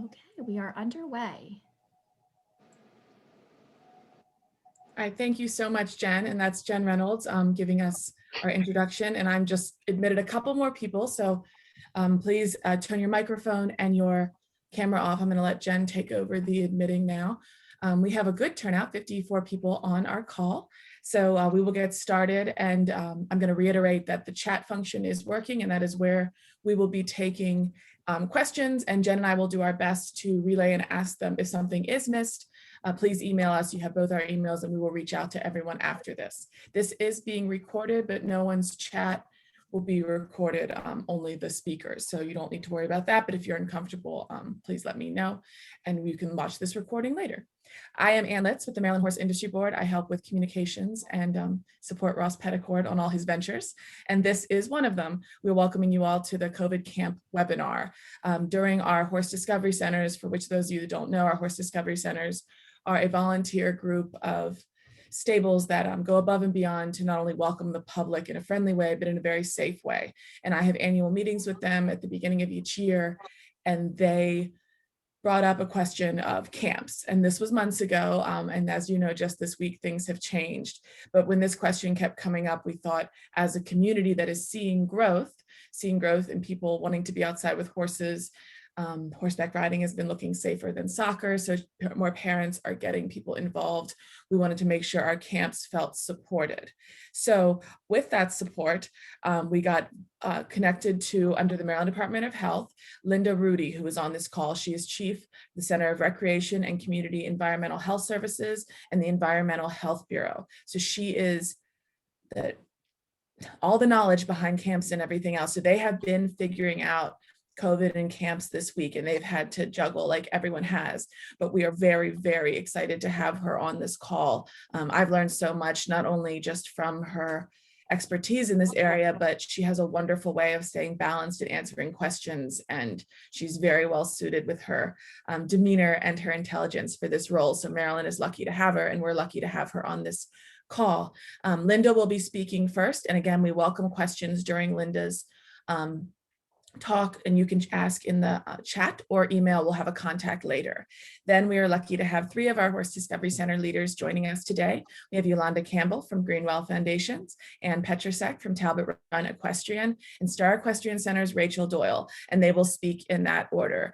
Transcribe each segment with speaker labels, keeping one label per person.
Speaker 1: Okay, we are underway.
Speaker 2: All right, thank you so much, Jen. And that's Jen Reynolds giving us our introduction. And I'm just admitted a couple more people. So please turn your microphone and your camera off. I'm going to let Jen take over the admitting now. We have a good turnout, 54 people on our call. So we will get started. And I'm going to reiterate that the chat function is working, and that is where we will be taking questions. And Jen and I will do our best to relay and ask them if something is missed. Please email us. You have both our emails, and we will reach out to everyone after this. This is being recorded, but no one's chat will be recorded, only the speakers. So you don't need to worry about that. But if you're uncomfortable, please let me know, and we can watch this recording later. I am Ann Litz with the Maryland Horse Industry Board. I help with communications and support Ross Petticord on all his ventures. And this is one of them. We're welcoming you all to the COVID Camp webinar. During our Horse Discovery Centers, for which those of you that don't know, our Horse Discovery Centers are a volunteer group of stables that go above and beyond to not only welcome the public in a friendly way, but in a very safe way. And I have annual meetings with them at the beginning of each year, and they brought up a question of camps. And this was months ago. And as you know, just this week, things have changed. But when this question kept coming up, we thought as a community that is seeing growth in people wanting to be outside with horses, horseback riding has been looking safer than soccer, so more parents are getting people involved. We wanted to make sure our camps felt supported. So with that support, we got connected to, under the Maryland Department of Health, Linda Rudie, who is on this call. She is chief of the Center of Recreation and Community Environmental Health Services and the Environmental Health Bureau. So she is all the knowledge behind camps and everything else. So they have been figuring out COVID and camps this week, and they've had to juggle like everyone has, but we are very, very excited to have her on this call. I've learned so much, not only just from her expertise in this area, but she has a wonderful way of staying balanced and answering questions, and she's very well suited with her demeanor and her intelligence for this role. So Maryland is lucky to have her, and we're lucky to have her on this call. Linda will be speaking first, and again, we welcome questions during Linda's talk, and you can ask in the chat or email. We'll have a contact later. Then we are lucky to have 3 of our Horse Discovery Center leaders joining us today. We have Jolanda Campbell from Greenwell Foundations, and Petrasek from Talbot Run Equestrian, and Star Equestrian Center's Rachel Doyle, and they will speak in that order.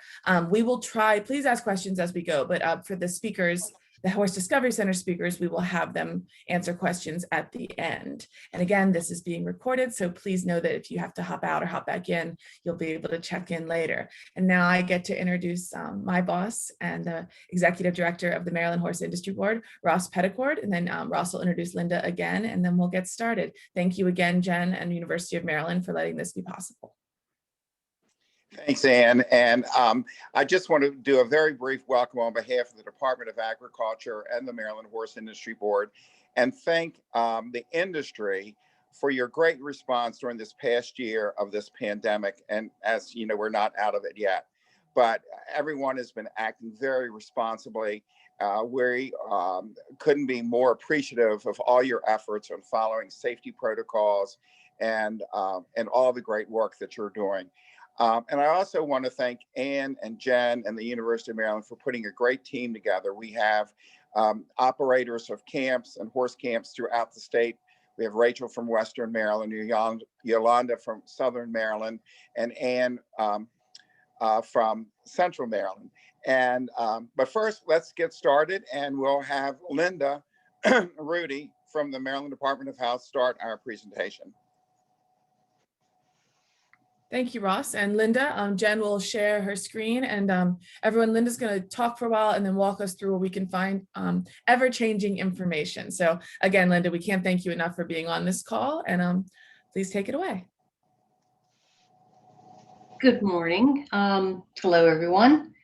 Speaker 2: We will try, please ask questions as we go, but for the speakers, the Horse Discovery Center speakers, we will have them answer questions at the end. And again, this is being recorded, so please know that if you have to hop out or hop back in, you'll be able to check in later. And now I get to introduce my boss and the Executive Director of the Maryland Horse Industry Board, Ross Petticord, and then Ross will introduce Linda again, and then we'll get started. Thank you again, Jen and University of Maryland, for letting this be possible.
Speaker 3: Thanks, Ann. And I just want to do a very brief welcome on behalf of the Department of Agriculture and the Maryland Horse Industry Board, and thank the industry for your great response during this past year of this pandemic. And as you know, we're not out of it yet, but everyone has been acting very responsibly. We couldn't be more appreciative of all your efforts on following safety protocols and all the great work that you're doing. And I also want to thank Ann and Jen and the University of Maryland for putting a great team together. We have operators of camps and horse camps throughout the state. We have Rachel from Western Maryland, Jolanda from Southern Maryland, and Ann from Central Maryland. And but first, let's get started, and we'll have Linda Rudie from the Maryland Department of Health start our presentation.
Speaker 2: Thank you, Ross. And Linda, Jen will share her screen, and everyone, Linda's going to talk for a while and then walk us through where we can find ever-changing information. So again, Linda, we can't thank you enough for being on this call, and please take it away.
Speaker 4: Good morning. Hello, everyone.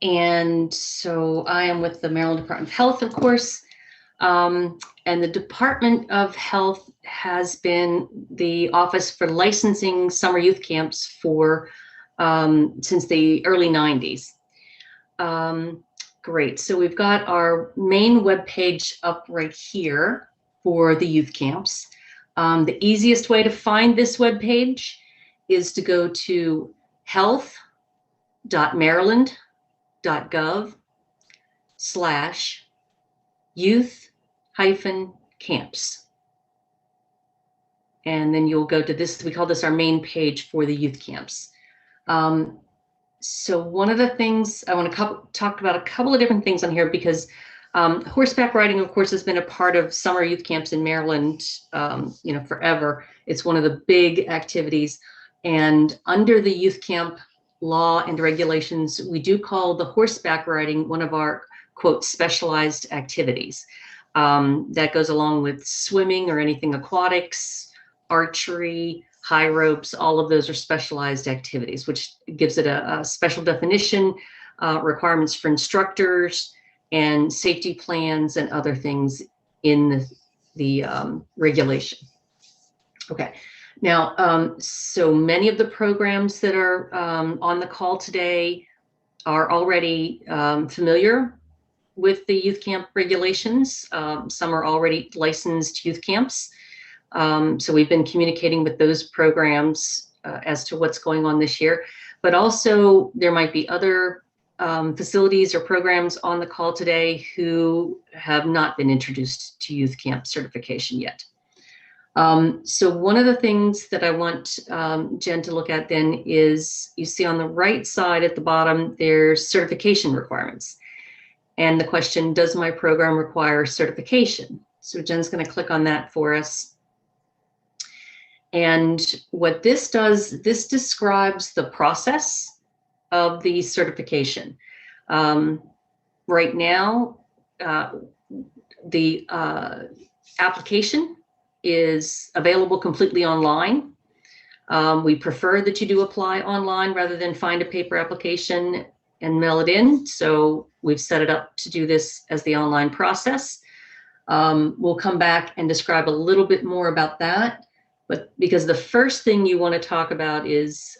Speaker 4: And so I am with the Maryland Department of Health, of course. And the Department of Health has been the office for licensing summer youth camps for since the early 90s. Great, so we've got our main webpage up right here for the youth camps. The easiest way to find this webpage is to go to health.maryland.gov ms.gov/youth-camps. And then you'll go to this, we call this our main page for the youth camps. So one of the things I want to talk about, a couple of different things on here, because horseback riding, of course, has been a part of summer youth camps in Maryland, forever. It's one of the big activities. And under the youth camp law and regulations, we do call the horseback riding one of our, quote, specialized activities. That goes along with swimming or anything aquatics, archery, high ropes. All of those are specialized activities, which gives it a special definition, requirements for instructors, and safety plans and other things in the regulation. Okay, now, so many of the programs that are on the call today are already familiar with the youth camp regulations. Some are already licensed youth camps. So we've been communicating with those programs as to what's going on this year, but also there might be other facilities or programs on the call today who have not been introduced to youth camp certification yet. So one of the things that I want Jen to look at then is, you see on the right side at the bottom, there's certification requirements. And the question, does my program require certification? So Jen's going to click on that for us. And what this does, this describes the process of the certification. Right now, the application is available completely online. We prefer that you do apply online rather than find a paper application and mail it in. So we've set it up to do this as the online process. We'll come back and describe a little bit more about that. But because the first thing you want to talk about is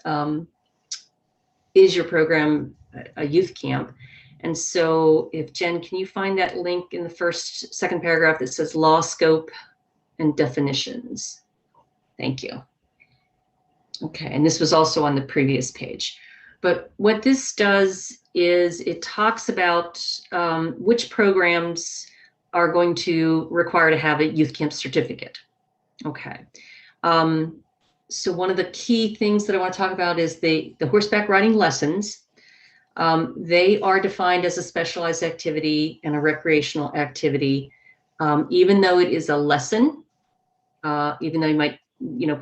Speaker 4: your program a youth camp? And so if Jen, can you find that link in the second paragraph that says law scope and definitions? Thank you. Okay, and this was also on the previous page. But what this does is it talks about which programs are going to require to have a youth camp certificate. Okay. So one of the key things that I want to talk about is the horseback riding lessons. They are defined as a specialized activity and a recreational activity. Even though it is a lesson, even though you might,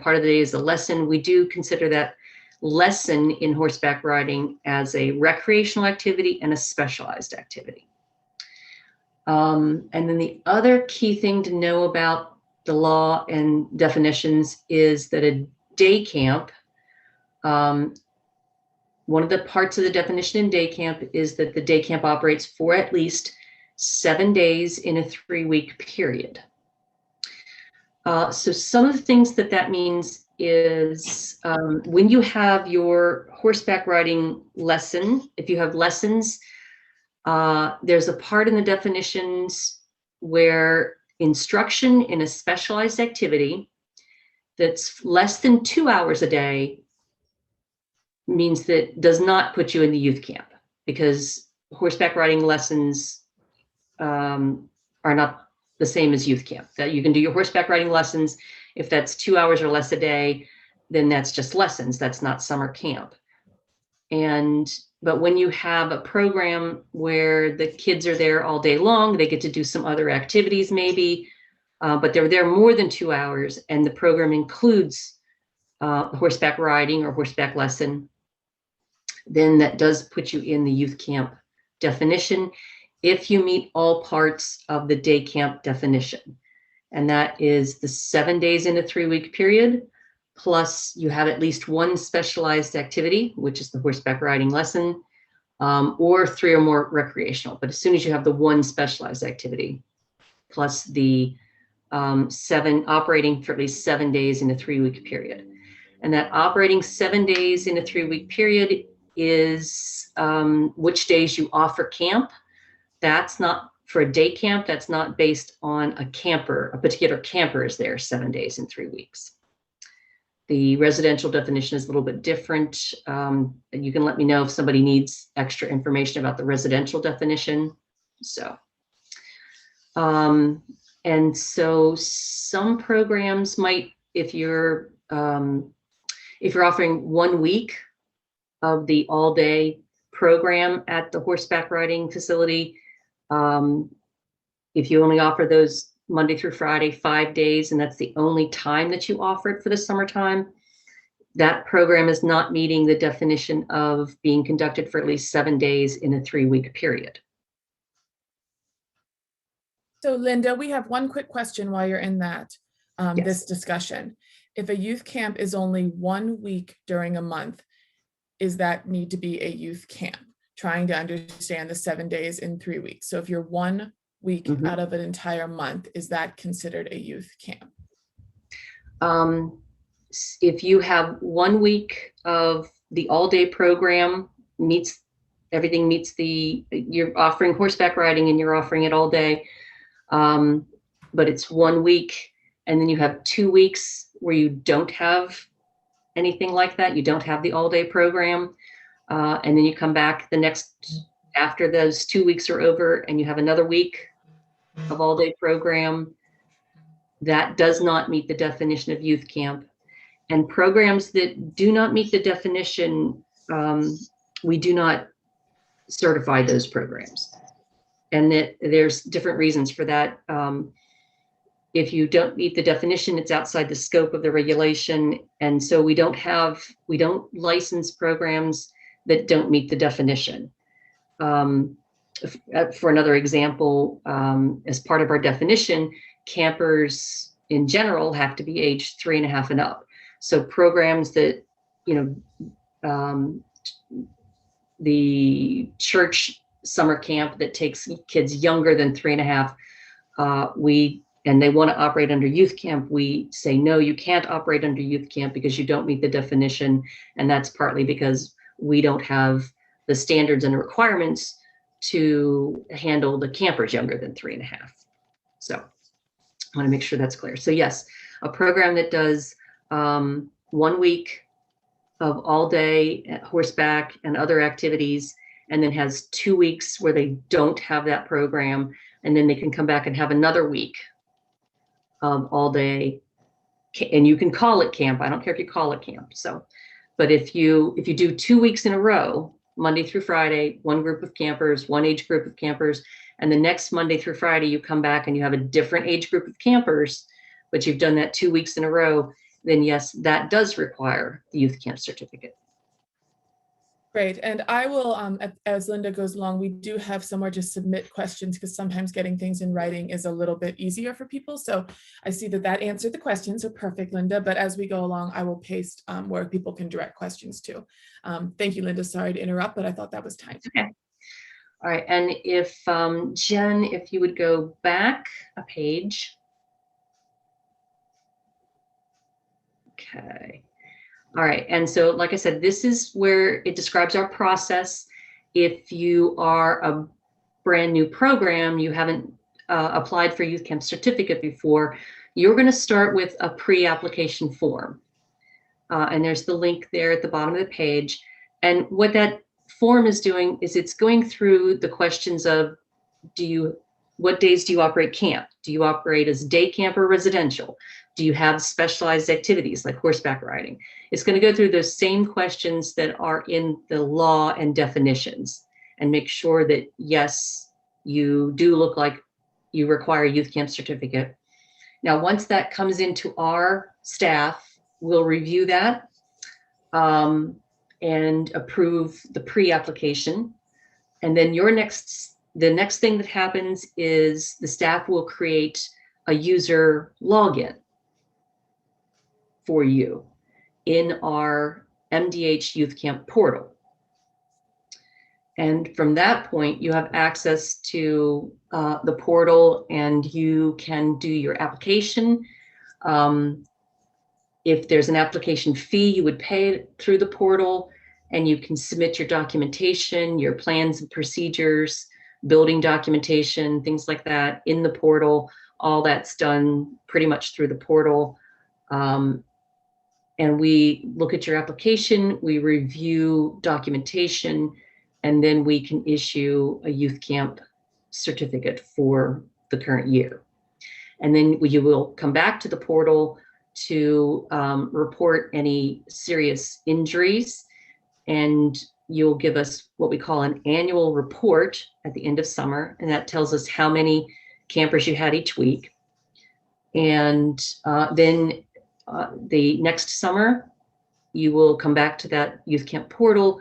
Speaker 4: part of the day is a lesson, we do consider that lesson in horseback riding as a recreational activity and a specialized activity. And then the other key thing to know about the law and definitions is that a day camp, one of the parts of the definition in day camp is that the day camp operates for at least 7 days in a 3-week period. So some of the things that means is when you have your horseback riding lesson, if you have lessons, there's a part in the definitions where instruction in a specialized activity that's less than 2 hours a day means that does not put you in the youth camp, because horseback riding lessons are not the same as youth camp. That you can do your horseback riding lessons. If that's 2 hours or less a day, then that's just lessons. That's not summer camp. But when you have a program where the kids are there all day long, they get to do some other activities maybe, but they're there more than 2 hours, and the program includes horseback riding or horseback lesson, then that does put you in the youth camp definition if you meet all parts of the day camp definition. And that is the 7 days in a 3-week period, plus you have at least one specialized activity, which is the horseback riding lesson, or 3 or more recreational. But as soon as you have the one specialized activity, plus the 7 operating for at least 7 days in a 3-week period. And that operating 7 days in a 3-week period is which days you offer camp. That's not for a day camp. That's not based on a camper. A particular camper is there 7 days in 3 weeks. The residential definition is a little bit different. You can let me know if somebody needs extra information about the residential definition. So, and so some programs might, if you're offering 1 week of the all-day program at the horseback riding facility, if you only offer those Monday through Friday, 5 days, and that's the only time that you offer it for the summertime, that program is not meeting the definition of being conducted for at least 7 days in a 3-week period.
Speaker 2: So Linda, we have one quick question while you're in that,
Speaker 4: Yes.
Speaker 2: this discussion. If a youth camp is only 1 week during a month, is that need to be a youth camp? Trying to understand the 7 days in 3 weeks. So if you're 1 week out of an entire month, is that considered a youth camp?
Speaker 4: If you have 1 week of the all-day program, everything meets you're offering horseback riding and you're offering it all day, but it's 1 week, and then you have 2 weeks where you don't have anything like that. You don't have the all-day program, and then you come back after those 2 weeks are over and you have another week of all-day program. That does not meet the definition of youth camp. And programs that do not meet the definition, we do not certify those programs. And that there's different reasons for that. If you don't meet the definition, it's outside the scope of the regulation. And so we don't license programs that don't meet the definition. For another example, as part of our definition, campers in general have to be aged 3.5 and up. So programs that, the church summer camp that takes kids younger than 3.5, and they want to operate under youth camp, we say, no, you can't operate under youth camp because you don't meet the definition. And that's partly because we don't have the standards and requirements to handle the campers younger than 3.5. So I want to make sure that's clear. So yes, a program that does 1 week of all day at horseback and other activities, and then has 2 weeks where they don't have that program, and then they can come back and have another week of all day, and you can call it camp. I don't care if you call it camp. So, but if you do 2 weeks in a row, Monday through Friday, one group of campers, one age group of campers, and the next Monday through Friday, you come back and you have a different age group of campers, but you've done that 2 weeks in a row, then yes, that does require the youth camp certificate.
Speaker 2: Great. And I will, as Linda goes along, we do have somewhere to submit questions because sometimes getting things in writing is a little bit easier for people. So I see that answered the questions. So perfect, Linda. But as we go along, I will paste where people can direct questions to. Thank you, Linda. Sorry to interrupt, but I thought that was time.
Speaker 4: Okay. All right. And if Jen, if you would go back a page. Okay. All right. And so, like I said, this is where it describes our process. If you are a brand new program, you haven't applied for youth camp certificate before, you're going to start with a pre-application form. And there's the link there at the bottom of the page. And what that form is doing is it's going through the questions of, what days do you operate camp? Do you operate as day camp or residential? Do you have specialized activities like horseback riding? It's going to go through those same questions that are in the law and definitions and make sure that, yes, you do look like you require a youth camp certificate. Now, once that comes into our staff, we'll review that and approve the pre-application. And then the next thing that happens is the staff will create a user login for you in our MDH Youth Camp portal. And from that point, you have access to the portal and you can do your application. If there's an application fee, you would pay it through the portal, and you can submit your documentation, your plans and procedures, building documentation, things like that in the portal. All that's done pretty much through the portal. and we look at your application, we review documentation, and then we can issue a youth camp certificate for the current year. And then you will come back to the portal to report any serious injuries, and you'll give us what we call an annual report at the end of summer, and that tells us how many campers you had each week. And then the next summer, you will come back to that youth camp portal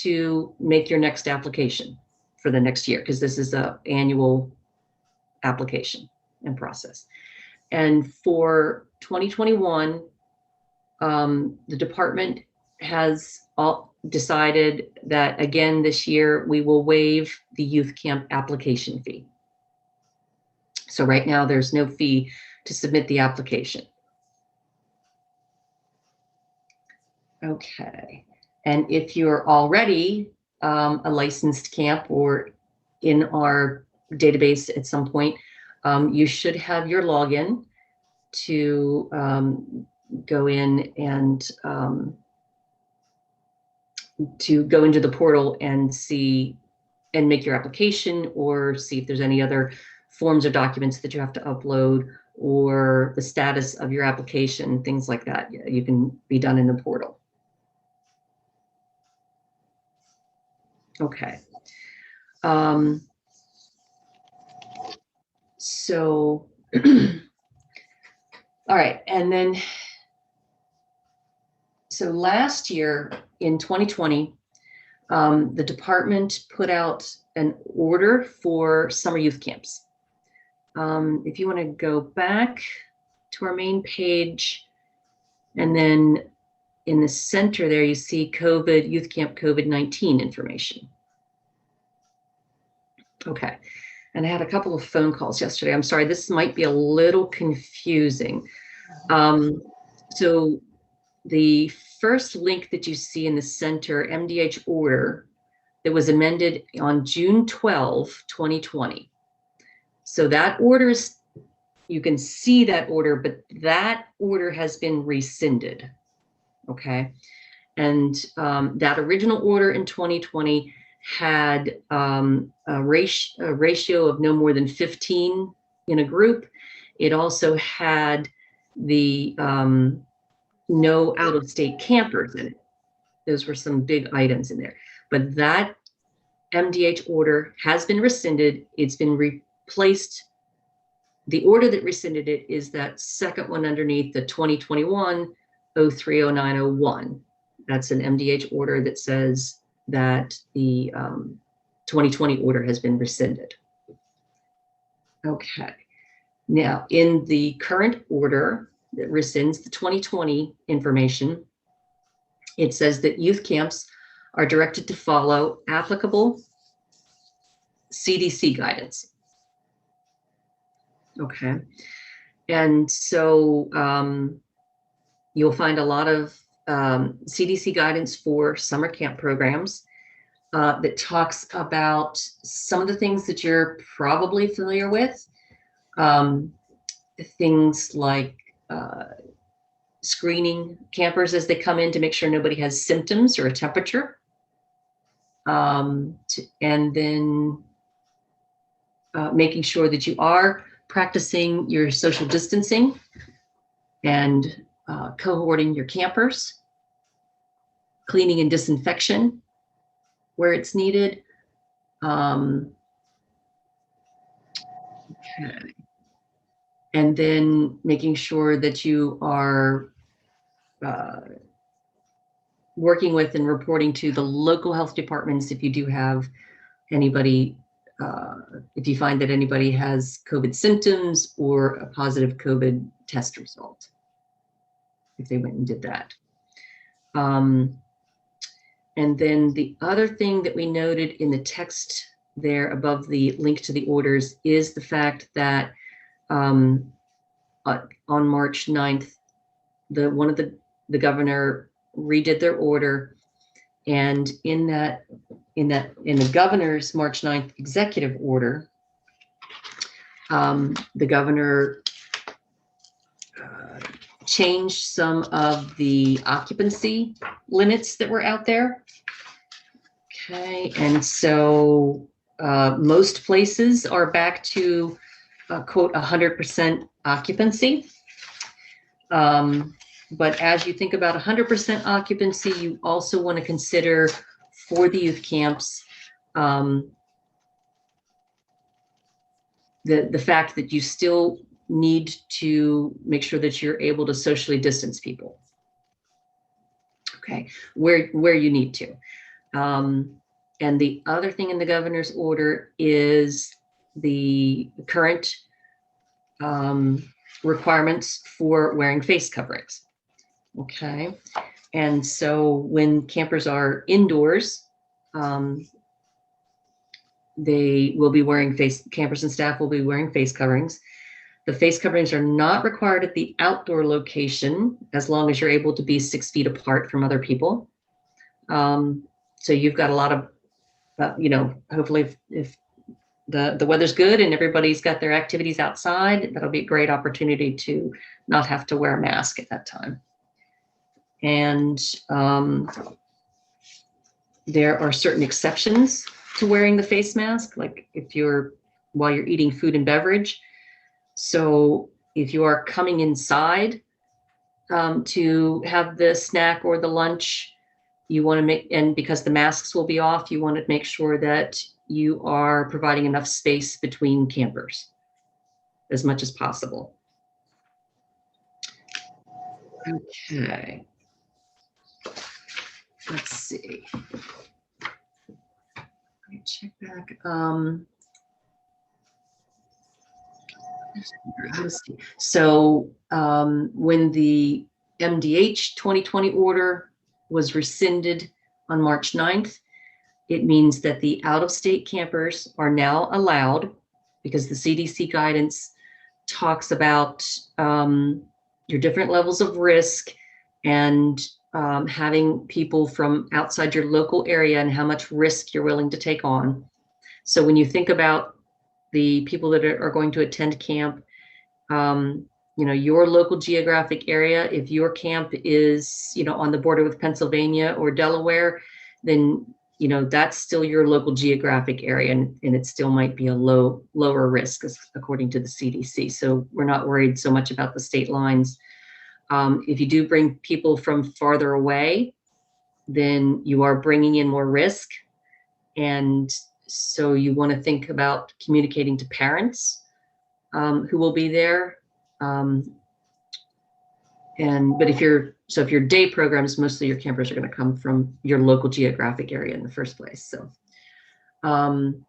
Speaker 4: to make your next application for the next year, because this is an annual application and process. And for 2021, the department has decided that, again, this year we will waive the youth camp application fee. So right now there's no fee to submit the application. Okay, and if you're already a licensed camp or in our database at some point, you should have your login to go in and to go into the portal and see and make your application, or see if there's any other forms or documents that you have to upload, or the status of your application, things like that. You can be done in the portal. Okay. So, all right, and then, so last year in 2020, the department put out an order for summer youth camps. If you want to go back to our main page, and then in the center there, you see COVID, youth camp COVID-19 information. Okay, and I had a couple of phone calls yesterday. I'm sorry, this might be a little confusing. So the first link that you see in the center, MDH order, that was amended on June 12, 2020. So that order is, you can see that order, but that order has been rescinded. Okay, and that original order in 2020 had a ratio of no more than 15 in a group. It also had the no out-of-state campers in it. Those were some big items in there. But that MDH order has been rescinded. It's been replaced. The order that rescinded it is that second one underneath, the 2021-030901. That's an MDH order that says that the 2020 order has been rescinded. Okay. Now, in the current order that rescinds the 2020 information, it says that youth camps are directed to follow applicable CDC guidance. Okay. And so you'll find a lot of CDC guidance for summer camp programs that talks about some of the things that you're probably familiar with. Things like screening campers as they come in to make sure nobody has symptoms or a temperature. And then making sure that you are practicing your social distancing and cohorting your campers, cleaning and disinfection where it's needed. Okay. And then making sure that you are working with and reporting to the local health departments if you do have anybody, if you find that anybody has COVID symptoms or a positive COVID test result, if they went and did that. And then the other thing that we noted in the text there above the link to the orders is the fact that on March 9th, the governor redid their order, and in the governor's March 9th executive order, the governor changed some of the occupancy limits that were out there. Okay, and so most places are back to quote 100% occupancy. But as you think about 100% occupancy, you also want to consider for the youth camps the fact that you still need to make sure that you're able to socially distance people. Okay, where you need to. And the other thing in the governor's order is the current requirements for wearing face coverings. Okay, and so when campers are indoors, they will be wearing campers and staff will be wearing face coverings. The face coverings are not required at the outdoor location as long as you're able to be 6 feet apart from other people. So you've got a lot of, hopefully if the weather's good and everybody's got their activities outside, that'll be a great opportunity to not have to wear a mask at that time. And there are certain exceptions to wearing the face mask, like while you're eating food and beverage. So if you are coming inside to have the snack or the lunch, you want to and because the masks will be off, you want to make sure that you are providing enough space between campers as much as possible. Okay. Let's see. Let me check back. So when the MDH 2020 order was rescinded on March 9th, it means that the out-of-state campers are now allowed, because the CDC guidance talks about your different levels of risk and having people from outside your local area and how much risk you're willing to take on. So when you think about the people that are going to attend camp, your local geographic area, if your camp is, on the border with Pennsylvania or Delaware, then, that's still your local geographic area, and it still might be a lower risk according to the CDC. So we're not worried so much about the state lines. If you do bring people from farther away, then you are bringing in more risk. And so you want to think about communicating to parents who will be there. But if your day programs, mostly your campers are going to come from your local geographic area in the first place. So, and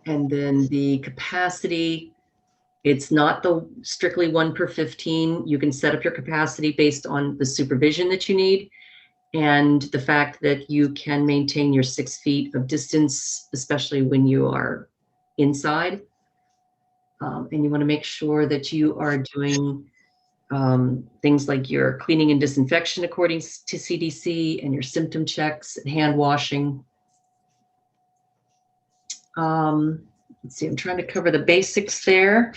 Speaker 4: then the capacity, it's not the strictly 1 per 15. You can set up your capacity based on the supervision that you need and the fact that you can maintain your 6 feet of distance, especially when you are inside. And you want to make sure that you are doing things like your cleaning and disinfection according to CDC and your symptom checks and hand washing. Let's see, I'm trying to cover the basics there.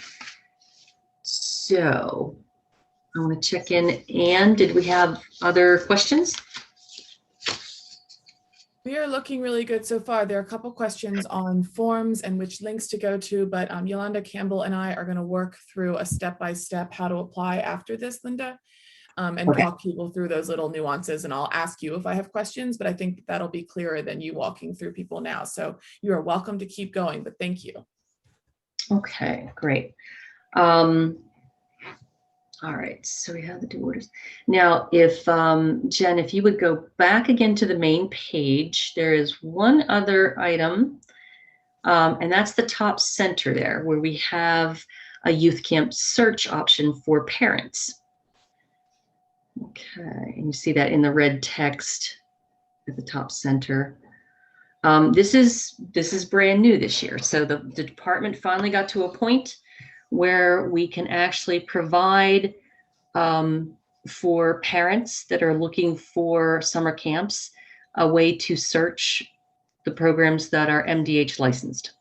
Speaker 4: So I want to check in. Anne, did we have other questions?
Speaker 2: We are looking really good so far. There are a couple questions on forms and which links to go to, but Jolanda, Campbell, and I are going to work through a step-by-step how to apply after this, Linda, and
Speaker 4: Okay.
Speaker 2: talk people through those little nuances. And I'll ask you if I have questions, but I think that'll be clearer than you walking through people now. So you are welcome to keep going, but thank you.
Speaker 4: Okay, great. All right, so we have the 2 orders. Now, if Jen, if you would go back again to the main page, there is one other item, and that's the top center there, where we have a youth camp search option for parents. Okay, and you see that in the red text at the top center. This is brand new this year. So the department finally got to a point where we can actually provide for parents that are looking for summer camps a way to search the programs that are MDH licensed.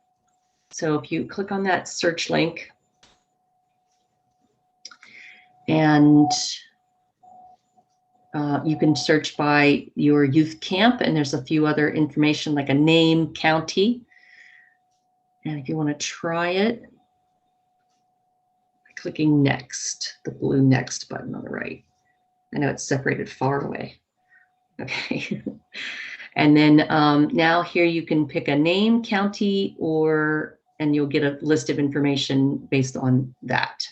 Speaker 4: So if you click on that search link, And you can search by your youth camp, and there's a few other information like a name, county. And if you want to try it, clicking next, the blue next button on the right. I know it's separated far away. Okay. And then now here you can pick a name, county, and you'll get a list of information based on that.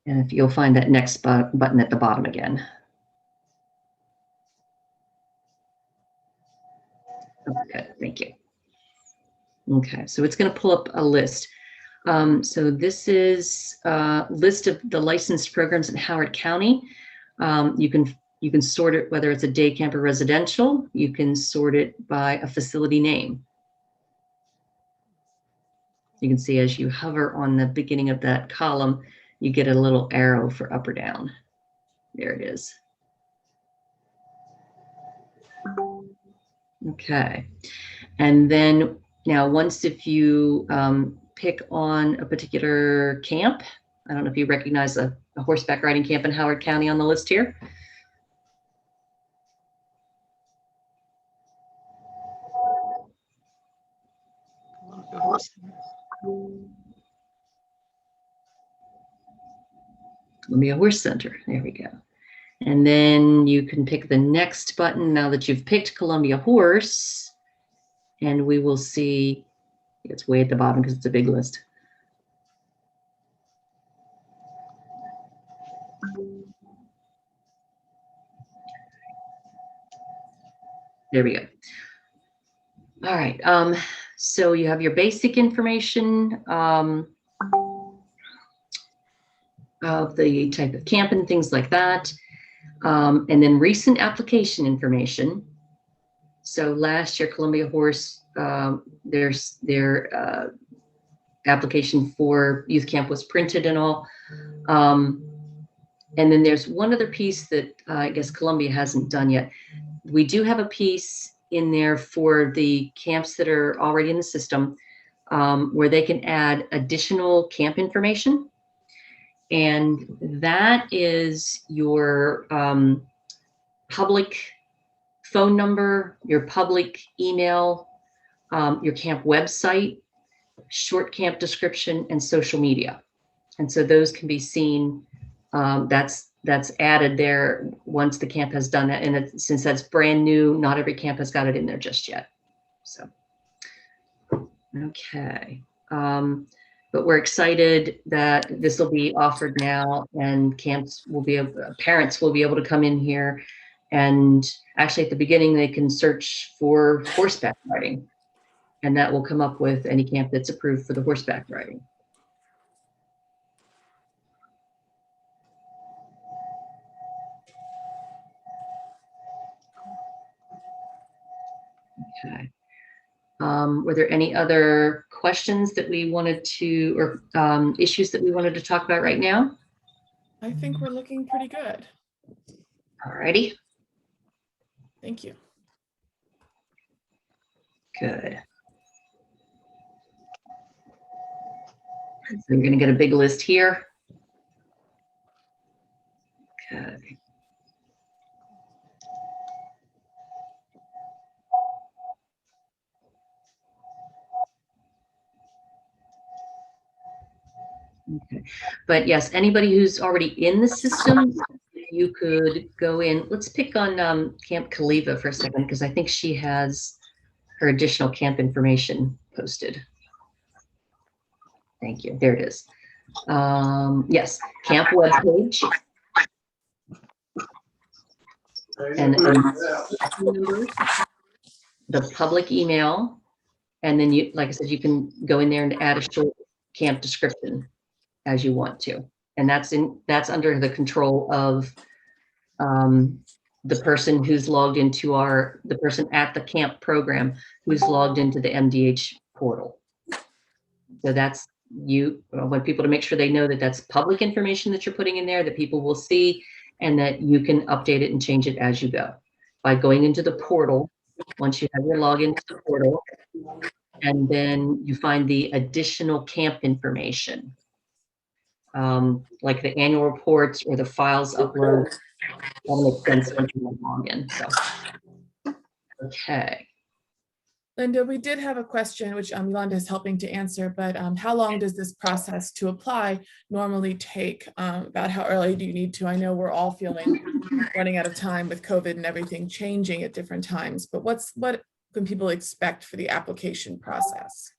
Speaker 4: And if you'll find that next button at the bottom again. Okay, thank you. Okay, so it's going to pull up a list. So this is a list of the licensed programs in Howard County. You can sort it whether it's a day camp or residential. You can sort it by a facility name. You can see as you hover on the beginning of that column, you get a little arrow for up or down. There it is. Okay, and then now once if you pick on a particular camp, I don't know if you recognize a horseback riding camp in Howard County on the list here. Columbia Horse Center, there we go. And then you can pick the next button now that you've picked Columbia Horse, and we will see, it's way at the bottom because it's a big list. There we go. All right, so you have your basic information of the type of camp and things like that. And then recent application information. So last year, Columbia Horse, their application for youth camp was printed and all. And then there's one other piece that I guess Columbia hasn't done yet. We do have a piece in there for the camps that are already in the system where they can add additional camp information. And that is your public phone number, your public email, your camp website, short camp description, and social media. And so those can be seen. That's added there once the camp has done that. And since that's brand new, not every camp has got it in there just yet. So, okay. But we're excited that this will be offered now, and camps will be able, parents will be able to come in here, and actually at the beginning they can search for horseback riding, and that will come up with any camp that's approved for the horseback riding. Okay. Were there any other questions that we wanted to, or issues that we wanted to talk about right now?
Speaker 2: I think we're looking pretty good.
Speaker 4: All righty.
Speaker 2: Thank you.
Speaker 4: Good. So we're going to get a big list here. Okay. Okay, but yes, anybody who's already in the system, you could go in. Let's pick on Camp Kaliva for a second, because I think she has her additional camp information posted. Thank you. There it is. Yes, camp webpage. And the public email. And then you, like I said, you can go in there and add a short camp description as you want to. And that's under the control of the person who's logged into the person at the camp program who's logged into the MDH portal. So that's, you want people to make sure they know that that's public information that you're putting in there, that people will see, and that you can update it and change it as you go by going into the portal. Once you have your login to the portal, and then you find the additional camp information, like the annual reports or the files upload. That'll make sense once you log in. So, okay.
Speaker 2: Linda, we did have a question, which Jolanda is helping to answer, but how long does this process to apply normally take? About how early do you need to? I know we're all running out of time with COVID and everything changing at different times, but what can people expect for the application process?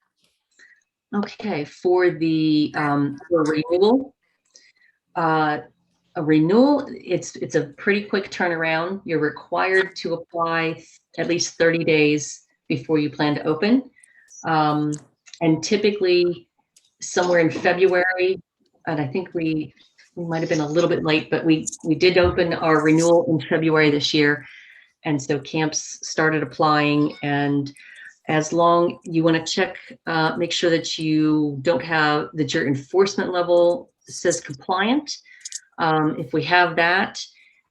Speaker 4: Okay, for the for renewal, a renewal, it's a pretty quick turnaround. You're required to apply at least 30 days before you plan to open. And typically somewhere in February, and I think we might have been a little bit late, but we did open our renewal in February this year. And so camps started applying, and as long you want to check, make sure that you don't have, that your enforcement level says compliant. If we have that,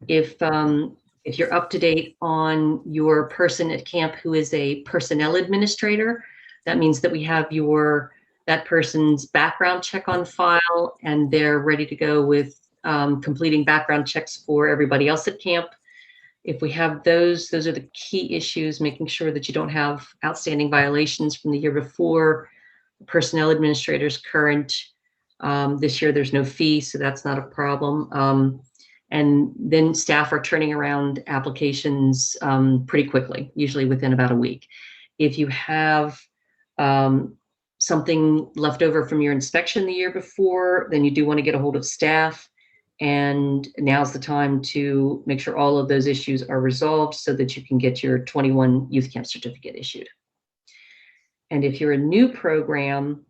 Speaker 4: if you're up to date on your person at camp who is a personnel administrator, that means that we have that person's background check on file, and they're ready to go with completing background checks for everybody else at camp. If we have those are the key issues, making sure that you don't have outstanding violations from the year before. The personnel administrator's current. This year there's no fee, so that's not a problem. And then staff are turning around applications pretty quickly, usually within about a week. If you have something left over from your inspection the year before, then you do want to get a hold of staff. And now's the time to make sure all of those issues are resolved so that you can get your 21 youth camp certificate issued. And if you're a new program,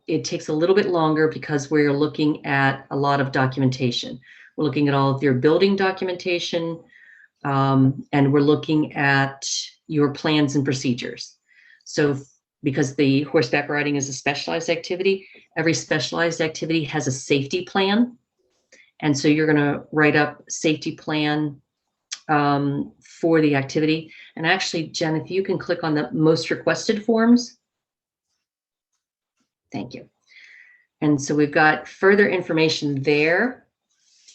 Speaker 4: it takes a little bit longer because we're looking at a lot of documentation. We're looking at all of your building documentation, and we're looking at your plans and procedures. So because the horseback riding is a specialized activity, every specialized activity has a safety plan. And so you're gonna write up safety plan for the activity. And actually, Jen, if you can click on the most requested forms. Thank you. And so we've got further information there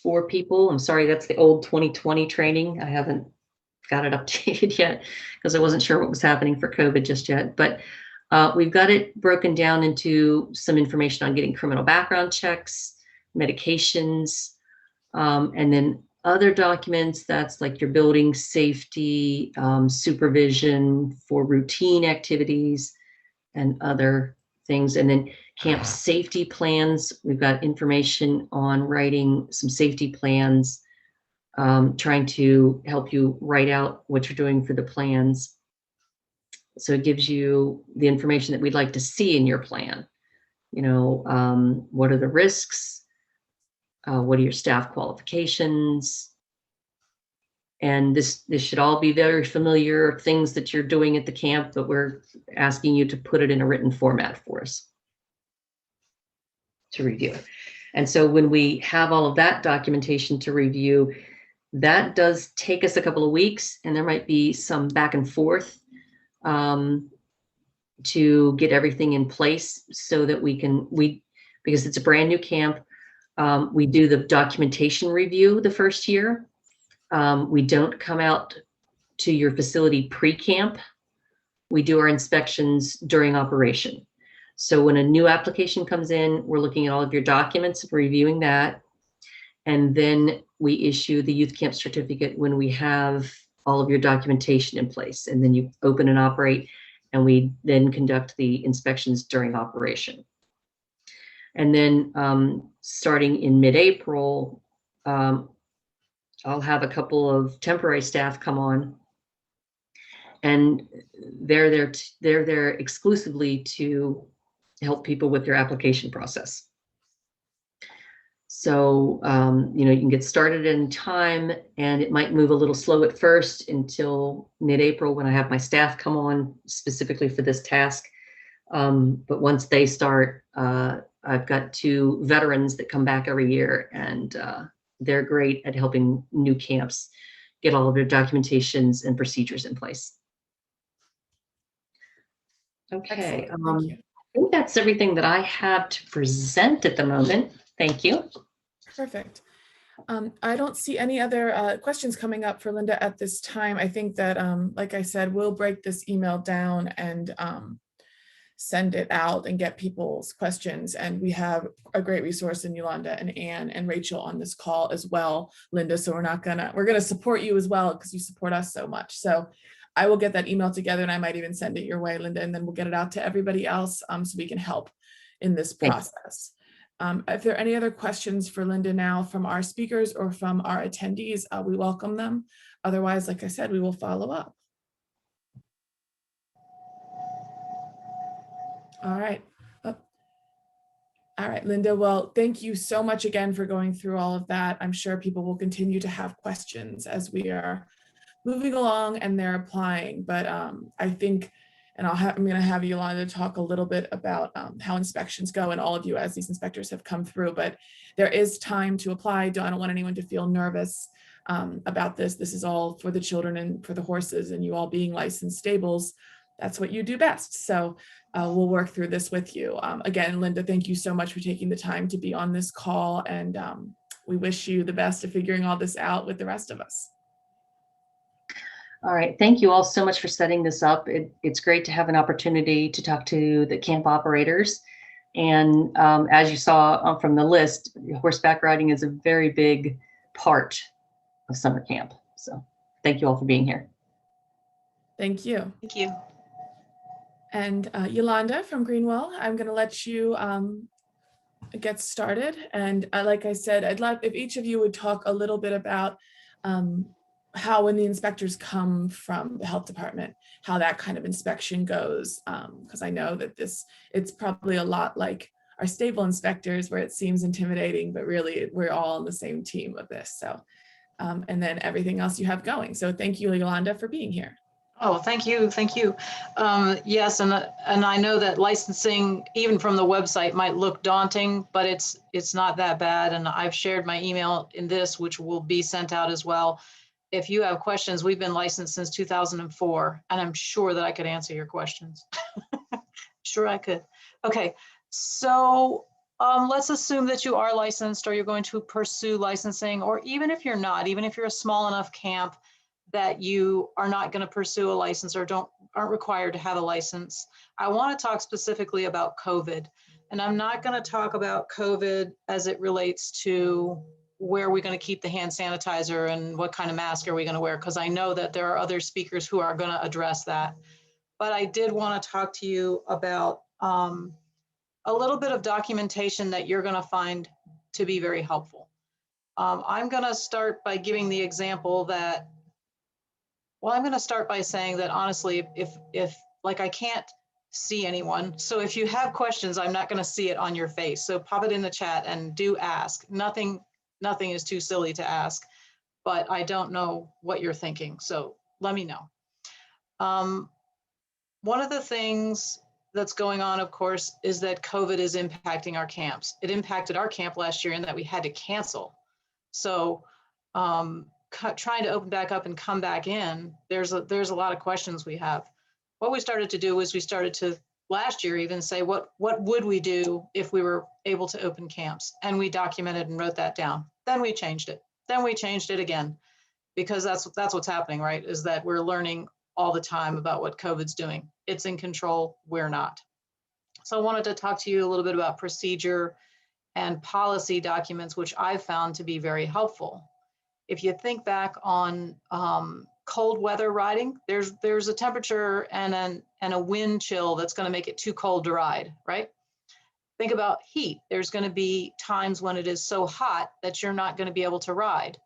Speaker 4: for people. I'm sorry, that's the old 2020 training. I haven't got it updated yet because I wasn't sure what was happening for COVID just yet. But we've got it broken down into some information on getting criminal background checks, medications, and then other documents. That's like your building safety, supervision for routine activities and other things. And then camp safety plans. We've got information on writing some safety plans, trying to help you write out what you're doing for the plans. So it gives you the information that we'd like to see in your plan. You know, what are the risks? What are your staff qualifications? And this should all be very familiar things that you're doing at the camp, but we're asking you to put it in a written format for us to review. And so when we have all of that documentation to review, that does take us a couple of weeks, and there might be some back and forth to get everything in place so that because it's a brand new camp, we do the documentation review the first year. We don't come out to your facility pre-camp. We do our inspections during operation. So when a new application comes in, we're looking at all of your documents, reviewing that. And then we issue the youth camp certificate when we have all of your documentation in place. And then you open and operate, and we then conduct the inspections during operation. And then starting in mid-April, I'll have a couple of temporary staff come on, and they're there exclusively to help people with their application process. So, you know, you can get started in time, and it might move a little slow at first until mid-April when I have my staff come on specifically for this task. But once they start, I've got 2 veterans that come back every year, and they're great at helping new camps get all of their documentations and procedures in place. Okay.
Speaker 2: Excellent. Thank you.
Speaker 4: I think that's everything that I have to present at the moment. Thank you.
Speaker 2: Perfect. I don't see any other questions coming up for Linda at this time. I think that, like I said, we'll break this email down and send it out and get people's questions. And we have a great resource in Jolanda and Anne and Rachel on this call as well, Linda. So we're gonna support you as well because you support us so much. So I will get that email together and I might even send it your way, Linda, and then we'll get it out to everybody else so we can help in this process. If there are any other questions for Linda now from our speakers or from our attendees, we welcome them. Otherwise, like I said, we will follow up. All right. All right, Linda. Well, thank you so much again for going through all of that. I'm sure people will continue to have questions as we are moving along and they're applying. But I think, and I'm going to have Jolanda talk a little bit about how inspections go and all of you as these inspectors have come through. But there is time to apply. I don't want anyone to feel nervous about this. This is all for the children and for the horses, and you all being licensed stables. That's what you do best. So we'll work through this with you. Again, Linda, thank you so much for taking the time to be on this call. And we wish you the best of figuring all this out with the rest of us.
Speaker 4: All right. Thank you all so much for setting this up. It's great to have an opportunity to talk to the camp operators. And as you saw from the list, horseback riding is a very big part of summer camp. So thank you all for being here.
Speaker 2: Thank you.
Speaker 5: Thank you.
Speaker 2: And Jolanda from Greenwell, I'm going to let you get started. And like I said, I'd love if each of you would talk a little bit about how when the inspectors come from the health department, how that kind of inspection goes. Because I know that it's probably a lot like our stable inspectors where it seems intimidating, but really we're all on the same team with this. So, and then everything else you have going. So thank you, Jolanda, for being here.
Speaker 5: Oh, thank you. Thank you. Yes, and I know that licensing, even from the website, might look daunting, but it's not that bad. And I've shared my email in this, which will be sent out as well. If you have questions, we've been licensed since 2004, and I'm sure that I could answer your questions. Sure I could. Okay, so let's assume that you are licensed or you're going to pursue licensing, or even if you're not, even if you're a small enough camp that you are not going to pursue a license or aren't required to have a license. I want to talk specifically about COVID, and I'm not going to talk about COVID as it relates to where we're going to keep the hand sanitizer and what kind of mask are we going to wear, because I know that there are other speakers who are going to address that. But I did want to talk to you about a little bit of documentation that you're going to find to be very helpful. I'm going to start by giving the example that, well, I'm going to start by saying that honestly, if like I can't see anyone, so if you have questions, I'm not going to see it on your face. So pop it in the chat and do ask. Nothing is too silly to ask, but I don't know what you're thinking. So let me know. One of the things that's going on, of course, is that COVID is impacting our camps. It impacted our camp last year in that we had to cancel. So trying to open back up and come back in, there's a lot of questions we have. What we started to do is we started to last year even say, what would we do if we were able to open camps? And we documented and wrote that down. Then we changed it. Then we changed it again, because that's what's happening, right? Is that we're learning all the time about what COVID's doing. It's in control, we're not. So I wanted to talk to you a little bit about procedure and policy documents, which I've found to be very helpful. If you think back on cold weather riding, there's a temperature and a wind chill that's going to make it too cold to ride, right? Think about heat. There's going to be times when it is so hot that you're not going to be able to ride.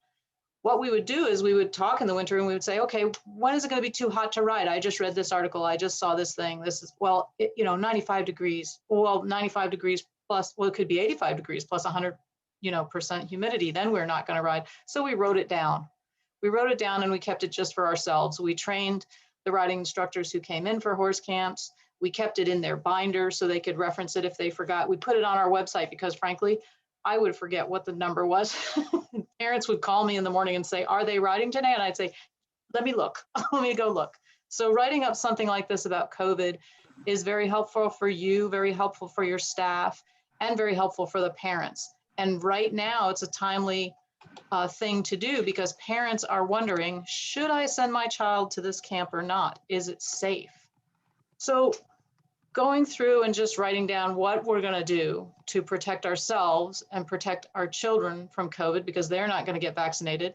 Speaker 5: What we would do is we would talk in the winter and we would say, okay, when is it going to be too hot to ride? I just read this article. I just saw this thing. This is, well, 95 degrees. Well, 95 degrees plus, well, it could be 85 degrees plus 100% humidity. Then we're not going to ride. So we wrote it down. We wrote it down and we kept it just for ourselves. We trained the riding instructors who came in for horse camps. We kept it in their binder so they could reference it if they forgot. We put it on our website because frankly, I would forget what the number was. Parents would call me in the morning and say, are they riding today? And I'd say, let me look, let me go look. So writing up something like this about COVID is very helpful for you, very helpful for your staff, and very helpful for the parents. And right now it's a timely thing to do because parents are wondering, should I send my child to this camp or not? Is it safe? So going through and just writing down what we're going to do to protect ourselves and protect our children from COVID, because they're not going to get vaccinated.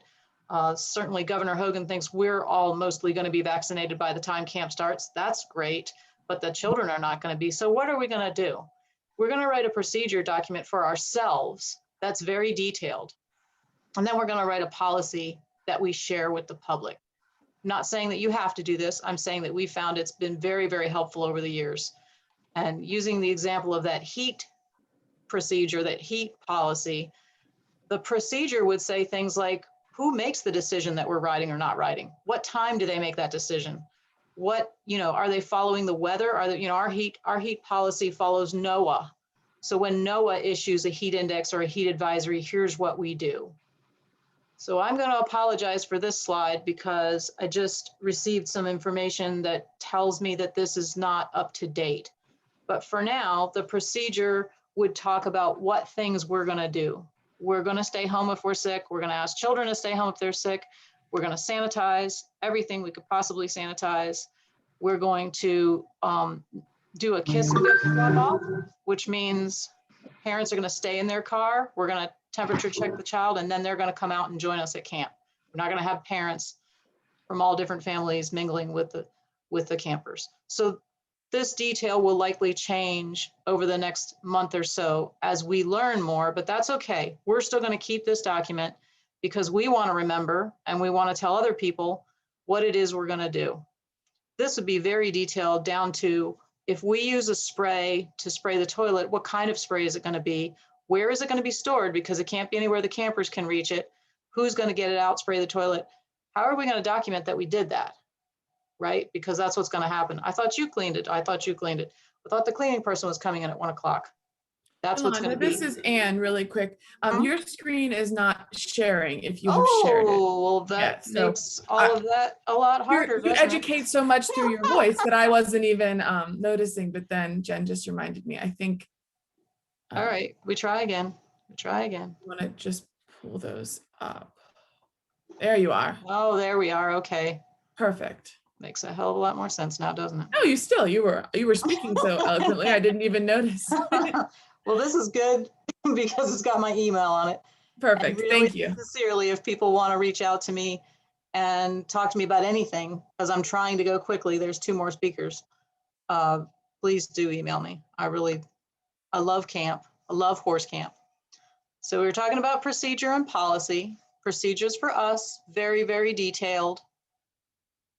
Speaker 5: Certainly Governor Hogan thinks we're all mostly going to be vaccinated by the time camp starts. That's great, but the children are not going to be. So what are we going to do? We're going to write a procedure document for ourselves that's very detailed. And then we're going to write a policy that we share with the public. I'm not saying that you have to do this. I'm saying that we found it's been very, very helpful over the years. And using the example of that heat procedure, that heat policy, the procedure would say things like, who makes the decision that we're riding or not riding? What time do they make that decision? What, are they following the weather? Are they, our heat policy follows NOAA. So when NOAA issues a heat index or a heat advisory, here's what we do. So I'm going to apologize for this slide because I just received some information that tells me that this is not up to date. But for now, the procedure would talk about what things we're going to do. We're going to stay home if we're sick. We're going to ask children to stay home if they're sick. We're going to sanitize everything we could possibly sanitize. We're going to do a kiss and go drop off, which means parents are going to stay in their car. We're going to temperature check the child, and then they're going to come out and join us at camp. We're not going to have parents from all different families mingling with the campers. So this detail will likely change over the next month or so as we learn more, but that's okay. We're still going to keep this document because we want to remember and we want to tell other people what it is we're going to do. This would be very detailed down to, if we use a spray to spray the toilet, what kind of spray is it going to be? Where is it going to be stored? Because it can't be anywhere the campers can reach it. Who's going to get it out, spray the toilet? How are we going to document that we did that? Right? Because that's what's going to happen. I thought you cleaned it. I thought you cleaned it. I thought the cleaning person was coming in at 1 o'clock. That's what's going to be.
Speaker 2: This is Anne, really quick. Your screen is not sharing if you have shared it.
Speaker 5: Oh, well, that makes all of that a lot harder.
Speaker 2: You educate so much through your voice that I wasn't even noticing, but then Jen just reminded me, I think.
Speaker 5: All right, we try again. I
Speaker 2: want to just pull those up. There you are.
Speaker 5: Oh, there we are. Okay.
Speaker 2: Perfect.
Speaker 5: Makes a hell of a lot more sense now, doesn't it?
Speaker 2: Oh, you were speaking so eloquently. I didn't even notice.
Speaker 5: Well, this is good because it's got my email on it.
Speaker 2: Perfect.
Speaker 5: Really,
Speaker 2: thank you.
Speaker 5: Sincerely, if people want to reach out to me and talk to me about anything, because I'm trying to go quickly, there's 2 more speakers. Please do email me. I love camp. I love horse camp. So we were talking about procedure and policy. Procedures for us, very, very detailed.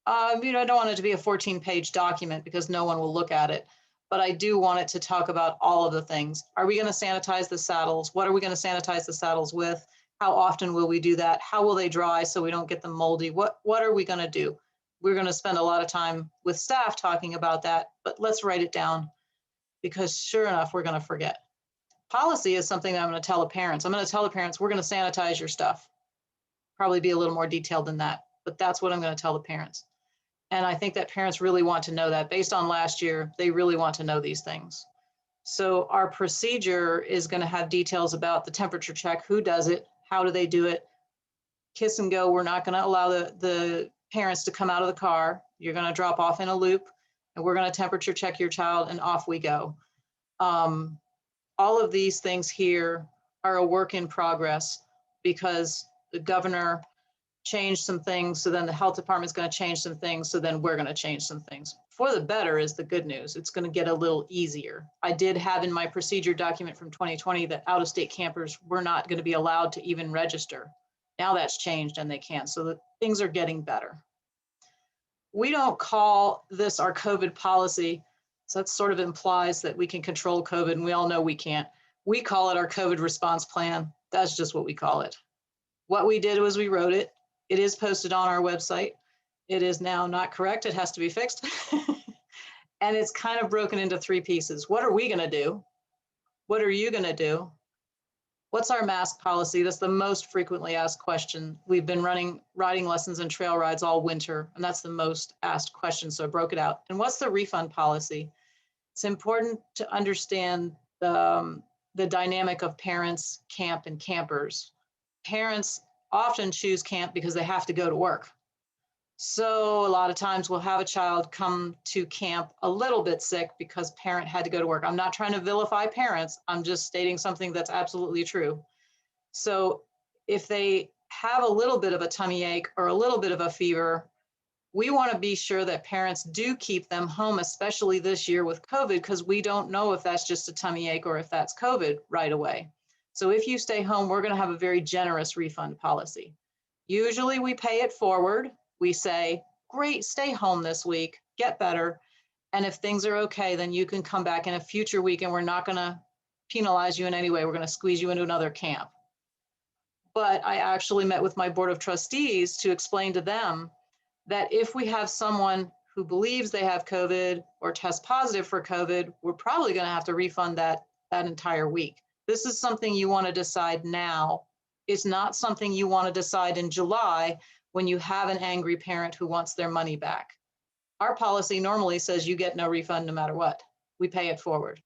Speaker 5: I don't want it to be a 14-page document because no one will look at it, but I do want it to talk about all of the things. Are we going to sanitize the saddles? What are we going to sanitize the saddles with? How often will we do that? How will they dry so we don't get them moldy? What are we going to do? We're going to spend a lot of time with staff talking about that, but let's write it down because sure enough, we're going to forget. Policy is something that I'm going to tell the parents. I'm going to tell the parents, we're going to sanitize your stuff. Probably be a little more detailed than that, but that's what I'm going to tell the parents. And I think that parents really want to know that. Based on last year, they really want to know these things. So our procedure is going to have details about the temperature check, who does it, how do they do it, kiss and go. We're not going to allow the parents to come out of the car. You're going to drop off in a loop and we're going to temperature check your child and off we go. All of these things here are a work in progress because the governor changed some things. So then the health department is going to change some things. So then we're going to change some things. For the better is the good news. It's going to get a little easier. I did have in my procedure document from 2020 that out-of-state campers were not going to be allowed to even register. Now that's changed and they can. So the things are getting better. We don't call this our COVID policy. So that sort of implies that we can control COVID and we all know we can't. We call it our COVID response plan. That's just what we call it. What we did was we wrote it. It is posted on our website. It is now not correct. It has to be fixed. And it's kind of broken into 3 pieces. What are we going to do? What are you going to do? What's our mask policy? That's the most frequently asked question. We've been running riding lessons and trail rides all winter, and that's the most asked question. So I broke it out. And what's the refund policy? It's important to understand the dynamic of parents, camp, and campers. Parents often choose camp because they have to go to work. So a lot of times we'll have a child come to camp a little bit sick because parent had to go to work. I'm not trying to vilify parents. I'm just stating something that's absolutely true. So if they have a little bit of a tummy ache or a little bit of a fever, we want to be sure that parents do keep them home, especially this year with COVID, because we don't know if that's just a tummy ache or if that's COVID right away. So if you stay home, we're going to have a very generous refund policy. Usually we pay it forward. We say, great, stay home this week, get better. And if things are okay, then you can come back in a future week and we're not going to penalize you in any way. We're going to squeeze you into another camp. But I actually met with my board of trustees to explain to them that if we have someone who believes they have COVID or test positive for COVID, we're probably going to have to refund that entire week. This is something you want to decide now. It's not something you want to decide in July when you have an angry parent who wants their money back. Our policy normally says you get no refund no matter what. We pay it forward.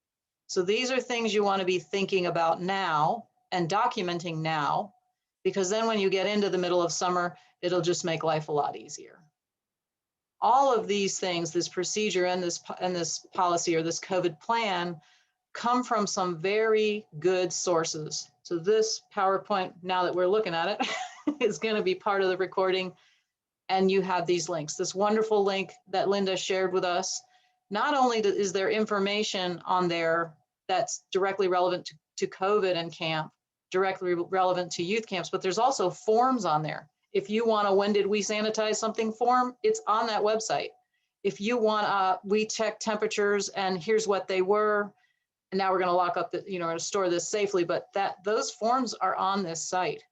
Speaker 5: So these are things you want to be thinking about now and documenting now, because then when you get into the middle of summer, it'll just make life a lot easier. All of these things, this procedure and this policy or this COVID plan, come from some very good sources. So this PowerPoint, now that we're looking at it, is going to be part of the recording. And you have these links. This wonderful link that Linda shared with us. Not only is there information on there that's directly relevant to COVID and camp, directly relevant to youth camps, but there's also forms on there. If you want a when did we sanitize something form, it's on that website. If you want we check temperatures and here's what they were, and now we're going to lock up the, to store this safely, but those forms are on this site.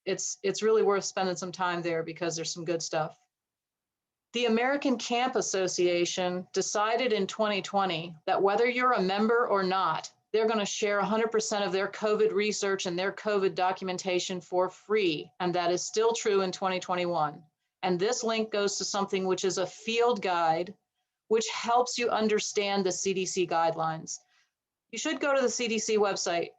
Speaker 5: It's really worth spending some time there because there's some good stuff. The American Camp Association decided in 2020 that whether you're a member or not, they're going to share 100% of their COVID research and their COVID documentation for free. And that is still true in 2021. And this link goes to something which is a field guide, which helps you understand the CDC guidelines. You should go to the CDC website,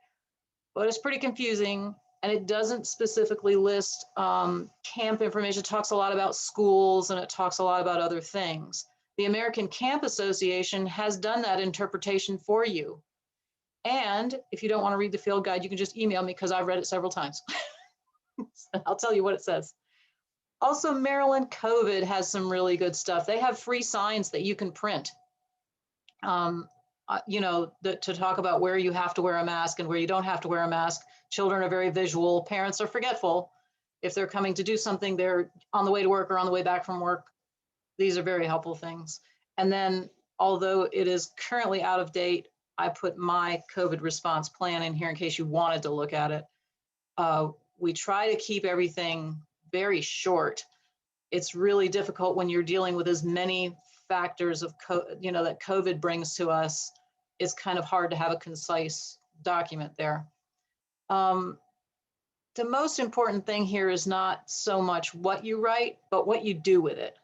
Speaker 5: but it's pretty confusing. And it doesn't specifically list camp information. It talks a lot about schools and it talks a lot about other things. The American Camp Association has done that interpretation for you. And if you don't want to read the field guide, you can just email me because I've read it several times. I'll tell you what it says. Also, Maryland COVID has some really good stuff. They have free signs that you can print. To talk about where you have to wear a mask and where you don't have to wear a mask. Children are very visual. Parents are forgetful. If they're coming to do something, they're on the way to work or on the way back from work. These are very helpful things. And then, although it is currently out of date, I put my COVID response plan in here in case you wanted to look at it. We try to keep everything very short. It's really difficult when you're dealing with as many factors of that COVID brings to us. It's kind of hard to have a concise document there. The most important thing here is not so much what you write, but what you do with it.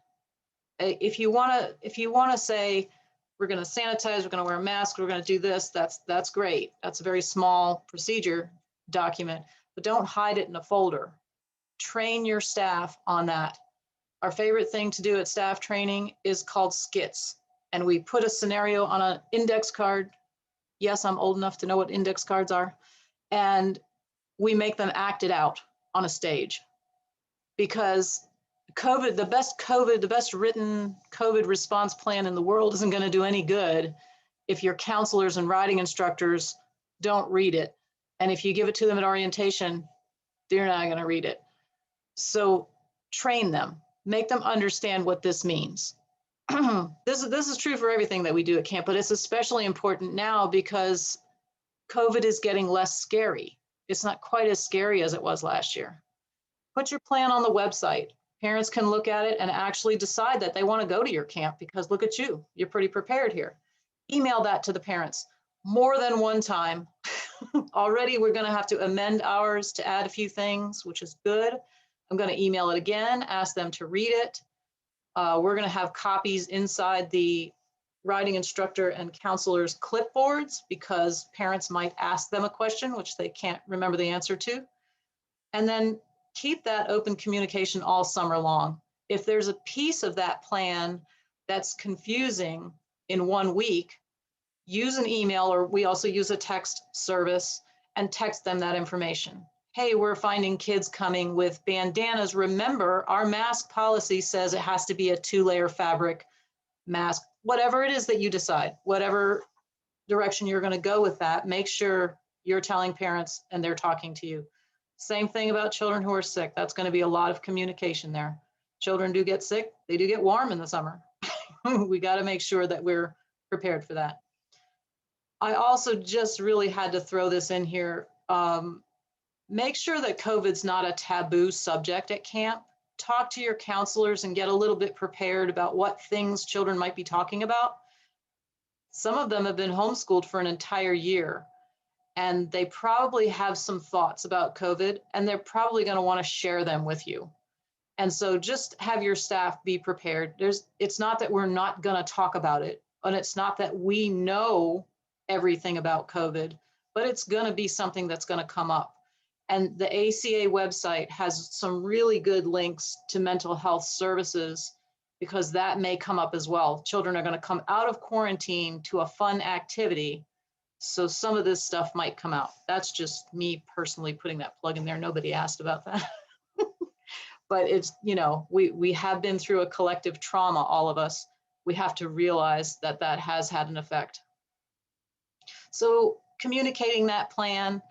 Speaker 5: If you want to say, we're going to sanitize, we're going to wear a mask, we're going to do this, that's great. That's a very small procedure document, but don't hide it in a folder. Train your staff on that. Our favorite thing to do at staff training is called skits. And we put a scenario on an index card. Yes, I'm old enough to know what index cards are. And we make them act it out on a stage. Because the best written COVID response plan in the world isn't going to do any good if your counselors and riding instructors don't read it. And if you give it to them at orientation, they're not going to read it. So train them. Make them understand what this means. This is true for everything that we do at camp, but it's especially important now because COVID is getting less scary. It's not quite as scary as it was last year. Put your plan on the website. Parents can look at it and actually decide that they want to go to your camp because look at you, you're pretty prepared here. Email that to the parents more than one time. Already we're going to have to amend ours to add a few things, which is good. I'm going to email it again, ask them to read it. We're going to have copies inside the riding instructor and counselors clipboards because parents might ask them a question which they can't remember the answer to. And then keep that open communication all summer long. If there's a piece of that plan that's confusing in 1 week, use an email, or we also use a text service, and text them that information. Hey, we're finding kids coming with bandanas. Remember, our mask policy says it has to be a 2-layer fabric mask. Whatever it is that you decide, whatever direction you're going to go with that, make sure you're telling parents and they're talking to you. Same thing about children who are sick. That's going to be a lot of communication there. Children do get sick. They do get warm in the summer. We got to make sure that we're prepared for that. I also just really had to throw this in here. Make sure that COVID's not a taboo subject at camp. Talk to your counselors and get a little bit prepared about what things children might be talking about. Some of them have been homeschooled for an entire year, and they probably have some thoughts about COVID, and they're probably going to want to share them with you. And so just have your staff be prepared. It's not that we're not going to talk about it, and it's not that we know everything about COVID, but it's going to be something that's going to come up. And the ACA website has some really good links to mental health services, because that may come up as well. Children are going to come out of quarantine to a fun activity. So some of this stuff might come out. That's just me personally putting that plug in there. Nobody asked about that. But it's, you know, we have been through a collective trauma, all of us. We have to realize that that has had an effect. So communicating that plan,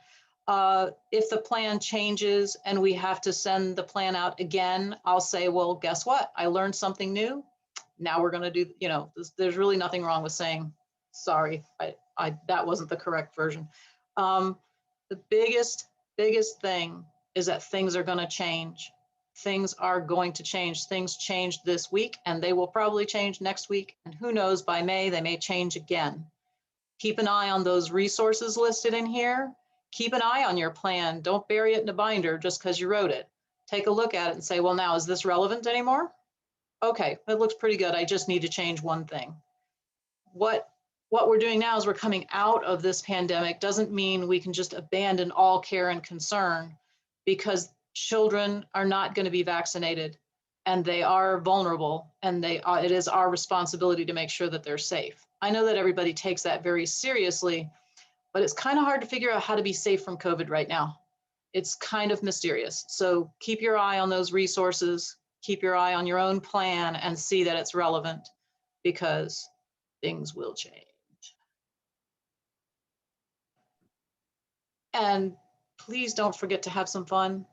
Speaker 5: if the plan changes and we have to send the plan out again, I'll say, well, guess what? I learned something new. Now we're going to do, you know, there's really nothing wrong with saying, sorry, that wasn't the correct version. The biggest thing is that things are going to change. Things are going to change. Things changed this week, and they will probably change next week. And who knows, by May, they may change again. Keep an eye on those resources listed in here. Keep an eye on your plan. Don't bury it in a binder just because you wrote it. Take a look at it and say, well, now, is this relevant anymore? Okay, that looks pretty good. I just need to change one thing. What we're doing now is we're coming out of this pandemic. Doesn't mean we can just abandon all care and concern, because children are not going to be vaccinated, and they are vulnerable, and it is our responsibility to make sure that they're safe. I know that everybody takes that very seriously, but it's kind of hard to figure out how to be safe from COVID right now. It's kind of mysterious. So keep your eye on those resources, keep your eye on your own plan, and see that it's relevant, because things will change. And please don't forget to have some fun.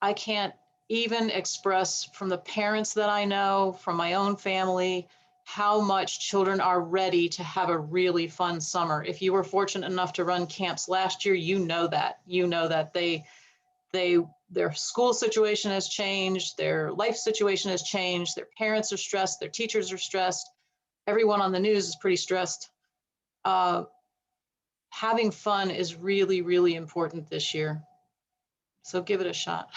Speaker 5: I can't even express from the parents that I know, from my own family, how much children are ready to have a really fun summer. If you were fortunate enough to run camps last year, you know that. You know that their school situation has changed, their life situation has changed, their parents are stressed, their teachers are stressed, everyone on the news is pretty stressed. Having fun is really, really important this year. So give it a shot.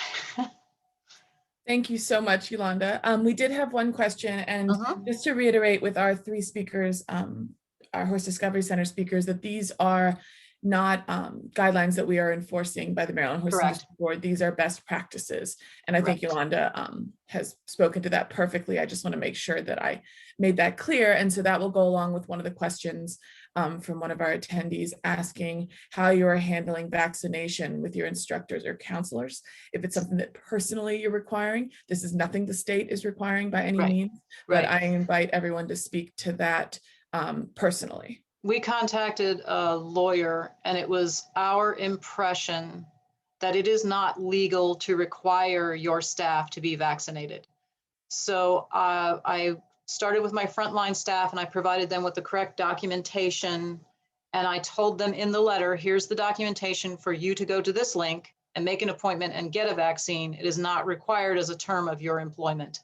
Speaker 2: Thank you so much, Jolanda. We did have one question, and just to reiterate with our 3 speakers, our Horse Discovery Center speakers, that these are not guidelines that we are enforcing by the Maryland Horse Industry Board. These are best practices. And I think Jolanda has spoken to that perfectly. I just want to make sure that I made that clear. And so that will go along with one of the questions from one of our attendees asking how you are handling vaccination with your instructors or counselors. If it's something that personally you're requiring, this is nothing the state is requiring by any means, but I invite everyone to speak to that personally.
Speaker 5: We contacted a lawyer, and it was our impression that it is not legal to require your staff to be vaccinated. So I started with my frontline staff, and I provided them with the correct documentation. And I told them in the letter, here's the documentation for you to go to this link and make an appointment and get a vaccine. It is not required as a term of your employment.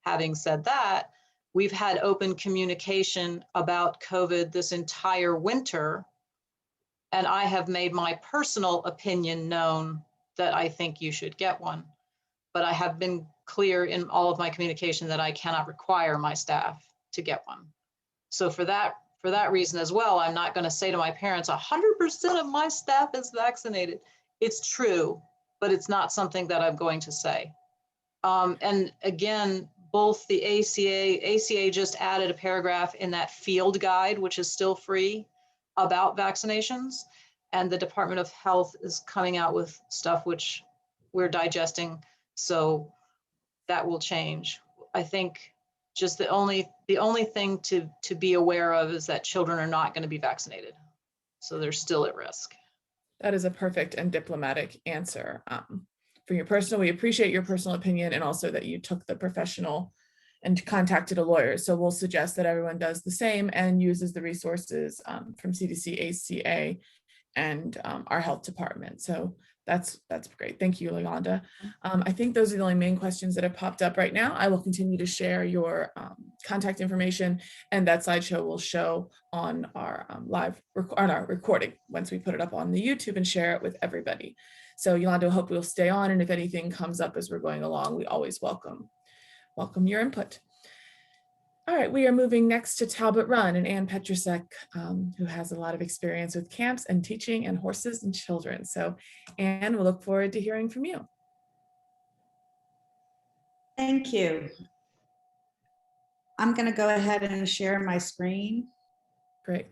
Speaker 5: Having said that, we've had open communication about COVID this entire winter, and I have made my personal opinion known that I think you should get one. But I have been clear in all of my communication that I cannot require my staff to get one. So for that reason as well, I'm not going to say to my parents, 100% of my staff is vaccinated. It's true, but it's not something that I'm going to say. And again, both the ACA just added a paragraph in that field guide, which is still free, about vaccinations. And the Department of Health is coming out with stuff which we're digesting. So that will change. I think just the only thing to be aware of is that children are not going to be vaccinated. So they're still at risk.
Speaker 2: That is a perfect and diplomatic answer. For your personal, we appreciate your personal opinion, and also that you took the professional and contacted a lawyer. So we'll suggest that everyone does the same and uses the resources from CDC, ACA, and our health department. So that's great. Thank you, Yolanda. I think those are the only main questions that have popped up right now. I will continue to share your contact information, and that slideshow will show on our on our recording once we put it up on the YouTube and share it with everybody. So Yolanda, I hope we'll stay on, and if anything comes up as we're going along, we always welcome your input. All right, we are moving next to Talbot Run and Ann Petrasek, who has a lot of experience with camps and teaching and horses and children. So Ann, we'll look forward to hearing from you.
Speaker 6: Thank you. I'm going to go ahead and share my screen.
Speaker 2: Great.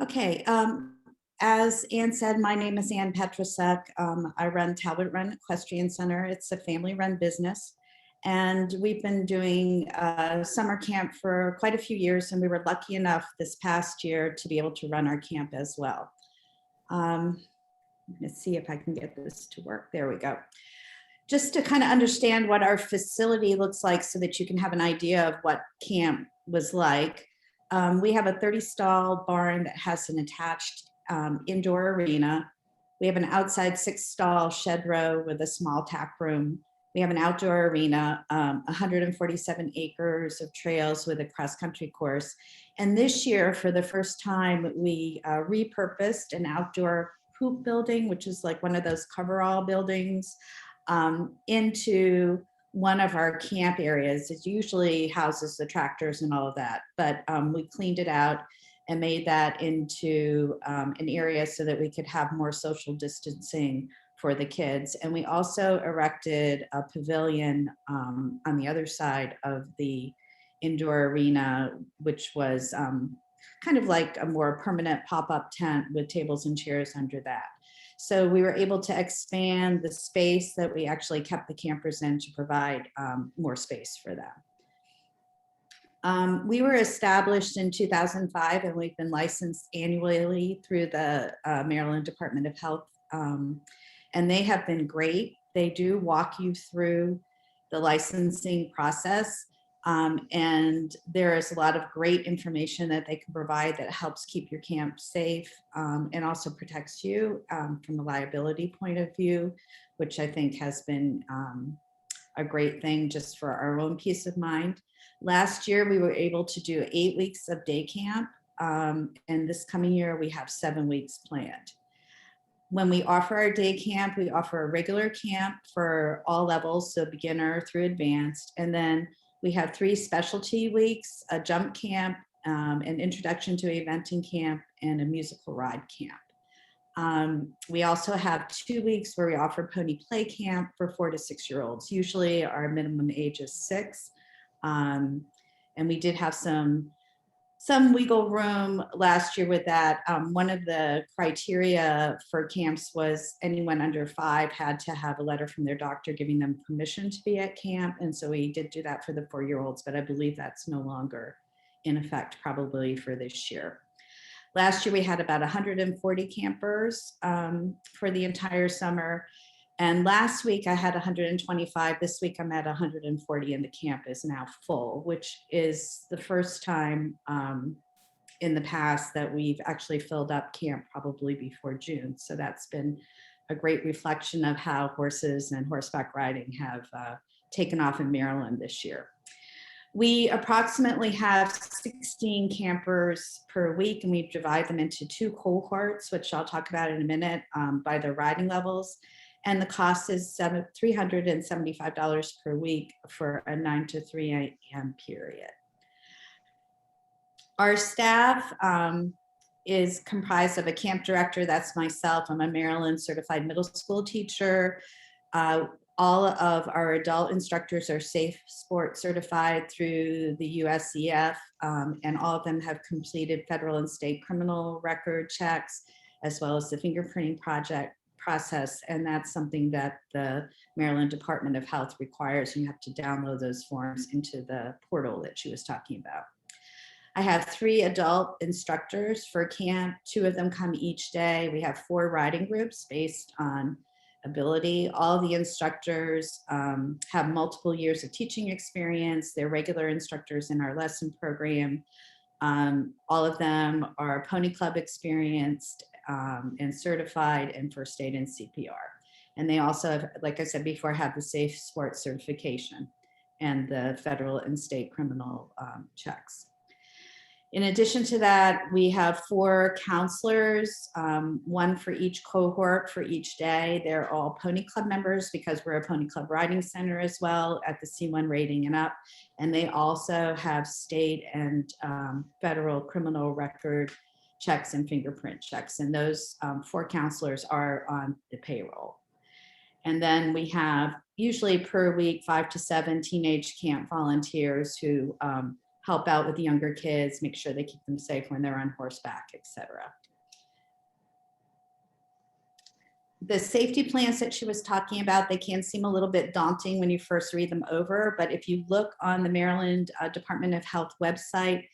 Speaker 6: Okay, as Ann said, my name is Ann Petrasek. I run Talbot Run Equestrian Center. It's a family-run business, and we've been doing summer camp for quite a few years, and we were lucky enough this past year to be able to run our camp as well. I'm going to see if I can get this to work. There we go. Just to kind of understand what our facility looks like so that you can have an idea of what camp was like. We have a 30-stall barn that has an attached indoor arena. We have an outside 6-stall shed row with a small tack room. We have an outdoor arena, 147 acres of trails with a cross-country course. And this year, for the first time, we repurposed an outdoor hoop building, which is like one of those coverall buildings, into one of our camp areas. It usually houses the tractors and all of that, but we cleaned it out and made that into an area so that we could have more social distancing for the kids. And we also erected a pavilion on the other side of the indoor arena, which was kind of like a more permanent pop-up tent with tables and chairs under that. So we were able to expand the space that we actually kept the campers in to provide more space for them. We were established in 2005, and we've been licensed annually through the Maryland Department of Health. And they have been great. They do walk you through the licensing process. And there is a lot of great information that they can provide that helps keep your camp safe and also protects you from a liability point of view, which I think has been a great thing just for our own peace of mind. Last year, we were able to do 8 weeks of day camp. And this coming year, we have 7 weeks planned. When we offer our day camp, we offer a regular camp for all levels, so beginner through advanced. And then we have 3 specialty weeks, a jump camp, an introduction to eventing camp, and a musical ride camp. We also have 2 weeks where we offer pony play camp for 4 to 6-year-olds. Usually our minimum age is 6. And we did have some wiggle room last year with that. One of the criteria for camps was anyone under 5 had to have a letter from their doctor giving them permission to be at camp. And so we did do that for the 4-year-olds, but I believe that's no longer in effect probably for this year. Last year, we had about 140 campers for the entire summer. And last week I had 125. This week I'm at 140 and the camp is now full, which is the first time in the past that we've actually filled up camp probably before June. So that's been a great reflection of how horses and horseback riding have taken off in Maryland this year. We approximately have 16 campers per week, and we divide them into 2 cohorts, which I'll talk about in a minute, by their riding levels. And the cost is $375 per week for a 9 to 3 a.m. period. Our staff is comprised of a camp director, that's myself. I'm a Maryland certified middle school teacher. All of our adult instructors are Safe Sport certified through the USEF, and all of them have completed federal and state criminal record checks, as well as the fingerprinting process. And that's something that the Maryland Department of Health requires. You have to download those forms into the portal that she was talking about. I have 3 adult instructors for camp. 2 of them come each day. We have 4 riding groups based on ability. All the instructors have multiple years of teaching experience. They're regular instructors in our lesson program. All of them are Pony Club experienced and certified in first aid and CPR. And they also have, like I said before, have the Safe Sport certification and the federal and state criminal checks. In addition to that, we have 4 counselors, 1 for each cohort for each day. They're all Pony Club members because we're a Pony Club riding center as well at the C1 rating and up. And they also have state and federal criminal record checks and fingerprint checks. And those 4 counselors are on the payroll. And then we have usually per week 5 to 7 teenage camp volunteers who help out with the younger kids, make sure they keep them safe when they're on horseback, etc. The safety plans that she was talking about, they can seem a little bit daunting when you first read them over, but if you look on the Maryland Department of Health website,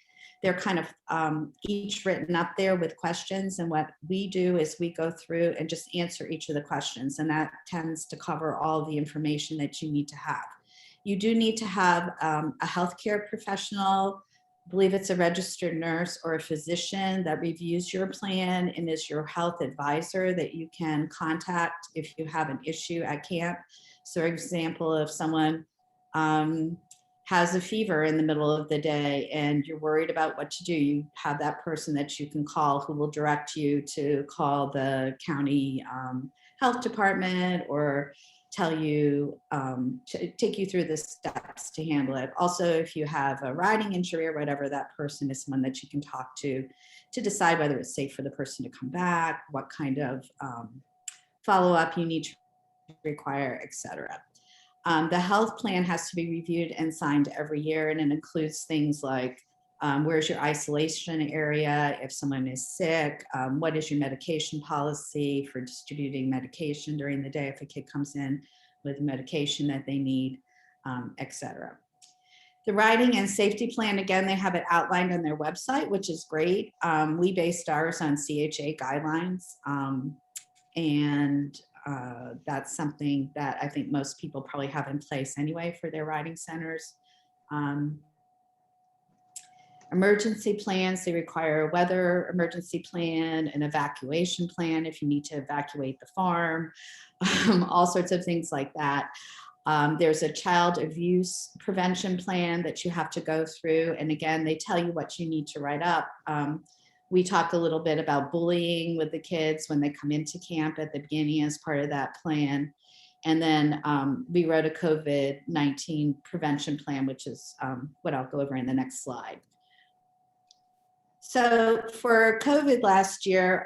Speaker 6: they're kind of each written up there with questions. And what we do is we go through and just answer each of the questions. And that tends to cover all the information that you need to have. You do need to have a healthcare professional, I believe it's a registered nurse or a physician that reviews your plan and is your health advisor that you can contact if you have an issue at camp. So for example, if someone has a fever in the middle of the day and you're worried about what to do, you have that person that you can call who will direct you to call the county health department or tell you, take you through the steps to handle it. Also, if you have a riding injury or whatever, that person is someone that you can talk to decide whether it's safe for the person to come back, what kind of follow-up you need to require, etc. The health plan has to be reviewed and signed every year, and it includes things like where's your isolation area if someone is sick, what is your medication policy for distributing medication during the day if a kid comes in with medication that they need, etc. The riding and safety plan, again, they have it outlined on their website, which is great. We based ours on CHA guidelines, and that's something that I think most people probably have in place anyway for their riding centers. Emergency plans, they require a weather emergency plan, an evacuation plan if you need to evacuate the farm, all sorts of things like that. There's a child abuse prevention plan that you have to go through. And again, they tell you what you need to write up. We talk a little bit about bullying with the kids when they come into camp at the beginning as part of that plan. And then we wrote a COVID-19 prevention plan, which is what I'll go over in the next slide. So for COVID last year,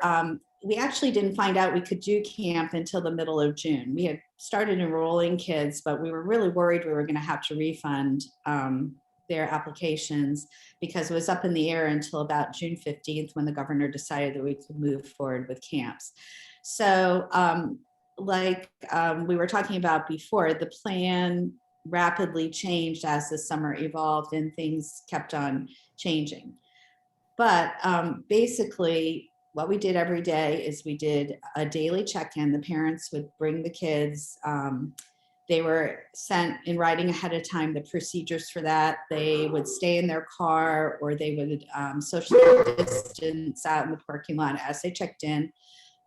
Speaker 6: we actually didn't find out we could do camp until the middle of June. We had started enrolling kids, but we were really worried we were going to have to refund their applications because it was up in the air until about June 15th when the governor decided that we could move forward with camps. So like we were talking about before, the plan rapidly changed as the summer evolved and things kept on changing. But basically, what we did every day is we did a daily check-in. The parents would bring the kids. They were sent in writing ahead of time the procedures for that. They would stay in their car or they would socially distance out in the parking lot as they checked in.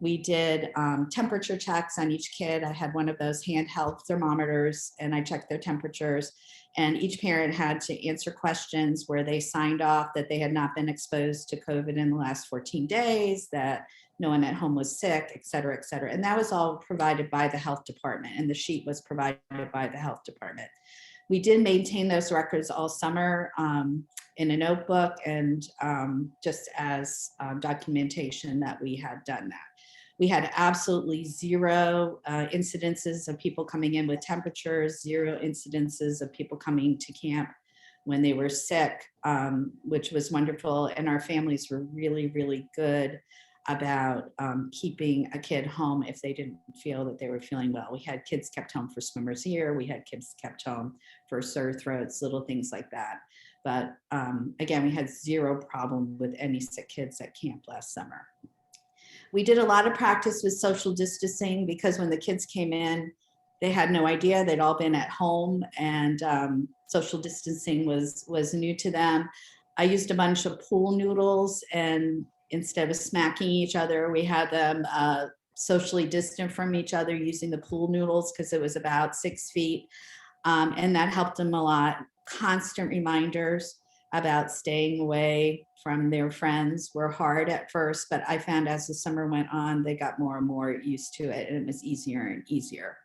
Speaker 6: We did temperature checks on each kid. I had one of those handheld thermometers and I checked their temperatures. And each parent had to answer questions where they signed off that they had not been exposed to COVID in the last 14 days, that no one at home was sick, et cetera, et cetera. And that was all provided by the health department, and the sheet was provided by the health department. We did maintain those records all summer in a notebook and just as documentation that we had done that. We had absolutely zero incidences of people coming in with temperatures, zero incidences of people coming to camp when they were sick, which was wonderful. And our families were really, really good about keeping a kid home if they didn't feel that they were feeling well. We had kids kept home for swimmer's ear. We had kids kept home for sore throats, little things like that. But again, we had zero problem with any sick kids at camp last summer. We did a lot of practice with social distancing because when the kids came in, they had no idea. They'd all been at home, and social distancing was new to them. I used a bunch of pool noodles, and instead of smacking each other, we had them socially distant from each other using the pool noodles because it was about 6 feet. And that helped them a lot. Constant reminders about staying away from their friends were hard at first, but I found as the summer went on, they got more and more used to it, and it was easier and easier.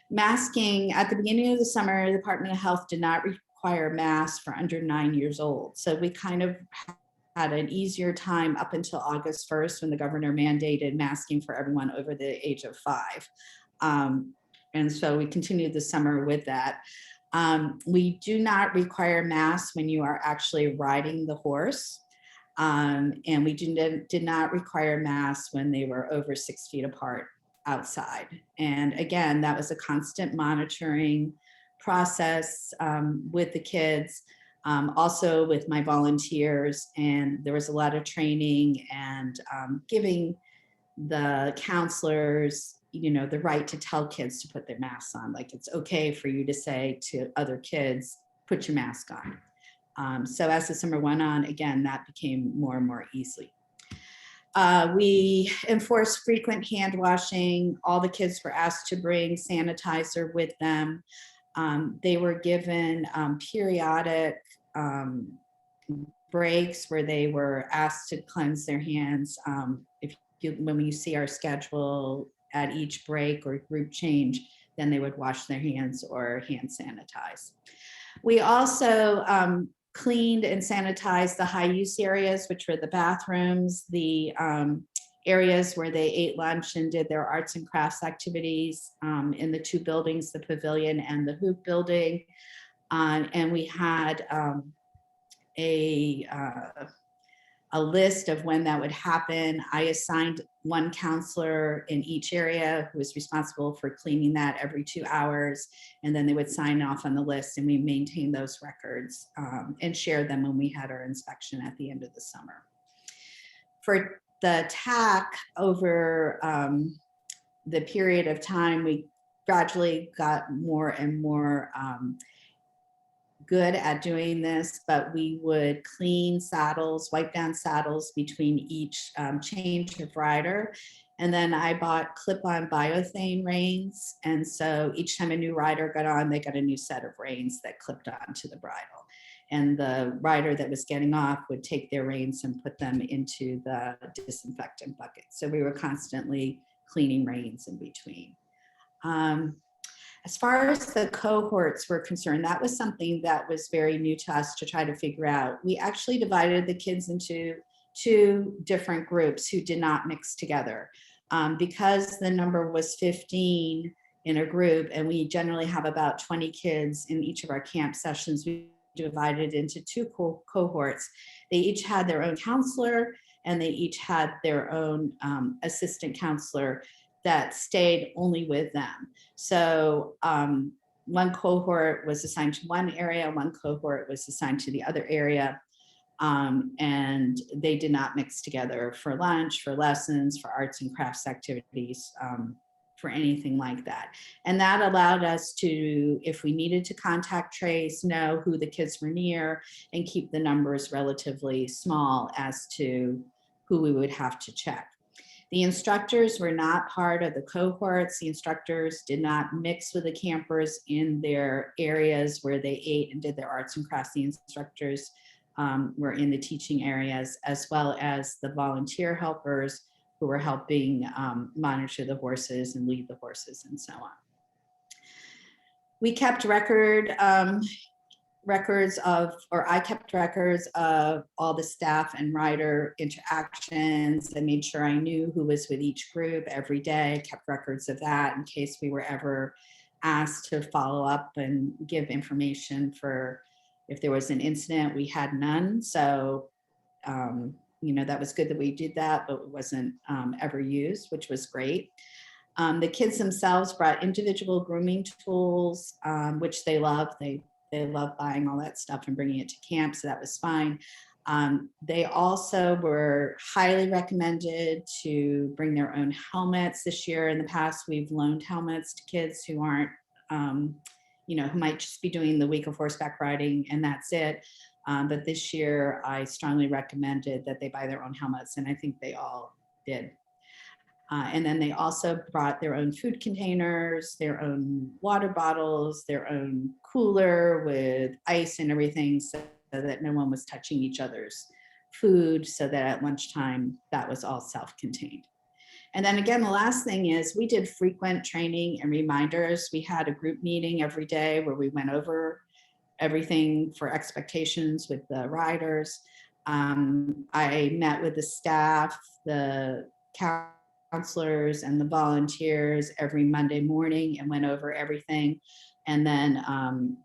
Speaker 6: Masking, at the beginning of the summer, the Department of Health did not require masks for under 9 years old. So we kind of had an easier time up until August 1st when the governor mandated masking for everyone over the age of 5. And so we continued the summer with that. We do not require masks when you are actually riding the horse. And we did not require masks when they were over 6 feet apart outside. And again, that was a constant monitoring process with the kids, also with my volunteers. And there was a lot of training and giving the counselors, the right to tell kids to put their masks on. Like, it's okay for you to say to other kids, put your mask on. So as the summer went on, again, that became more and more easy. We enforced frequent hand washing. All the kids were asked to bring sanitizer with them. They were given periodic breaks where they were asked to cleanse their hands. When you see our schedule at each break or group change, then they would wash their hands or hand sanitize. We also cleaned and sanitized the high use areas, which were the bathrooms, the areas where they ate lunch and did their arts and crafts activities in the 2 buildings, the pavilion and the hoop building. And we had a list of when that would happen. I assigned one counselor in each area who was responsible for cleaning that every 2 hours. And then they would sign off on the list, and we maintained those records and shared them when we had our inspection at the end of the summer. For the TAC, over the period of time, we gradually got more and more good at doing this, but we would clean saddles, wipe down saddles between each change of rider. And then I bought clip-on biothane reins. And so each time a new rider got on, they got a new set of reins that clipped onto the bridle. And the rider that was getting off would take their reins and put them into the disinfectant bucket. So we were constantly cleaning reins in between. As far as the cohorts were concerned, that was something that was very new to us to try to figure out. We actually divided the kids into 2 different groups who did not mix together. Because the number was 15 in a group, and we generally have about 20 kids in each of our camp sessions, we divided into 2 cohorts. They each had their own counselor, and they each had their own assistant counselor that stayed only with them. So one cohort was assigned to one area, one cohort was assigned to the other area, and they did not mix together for lunch, for lessons, for arts and crafts activities, for anything like that. And that allowed us to, if we needed to contact trace, know who the kids were near and keep the numbers relatively small as to who we would have to check. The instructors were not part of the cohorts. The instructors did not mix with the campers in their areas where they ate and did their arts and crafts. The instructors were in the teaching areas, as well as the volunteer helpers who were helping monitor the horses and lead the horses and so on. We kept records of, or I kept records of all the staff and rider interactions. I made sure I knew who was with each group every day, kept records of that in case we were ever asked to follow up and give information for if there was an incident. We had none. So, you know, that was good that we did that, but it wasn't ever used, which was great. The kids themselves brought individual grooming tools, which they love. They love buying all that stuff and bringing it to camp, so that was fine. They also were highly recommended to bring their own helmets this year. In the past, we've loaned helmets to kids who aren't, you know, who might just be doing the week of horseback riding and that's it. But this year, I strongly recommended that they buy their own helmets, and I think they all did. And then they also brought their own food containers, their own water bottles, their own cooler with ice and everything, so that no one was touching each other's food, so that at lunchtime, that was all self-contained. And then again, the last thing is we did frequent training and reminders. We had a group meeting every day where we went over everything for expectations with the riders. I met with the staff, the counselors and the volunteers every Monday morning and went over everything. And then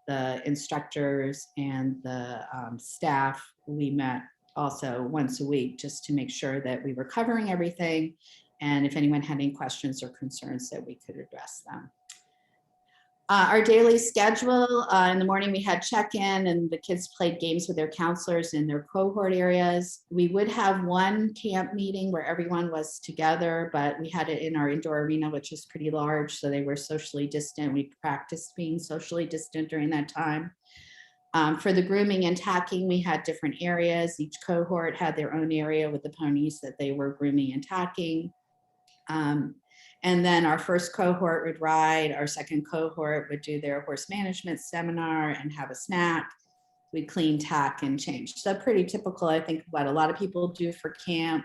Speaker 6: the instructors and the staff, we met also once a week just to make sure that we were covering everything. And if anyone had any questions or concerns, that we could address them. Our daily schedule, in the morning we had check-in and the kids played games with their counselors in their cohort areas. We would have one camp meeting where everyone was together, but we had it in our indoor arena, which is pretty large, so they were socially distant. We practiced being socially distant during that time. For the grooming and tacking, we had different areas. Each cohort had their own area with the ponies that they were grooming and tacking. And then our first cohort would ride, our second cohort would do their horse management seminar and have a snack. We'd clean, tack, and change. So pretty typical, I think, what a lot of people do for camp.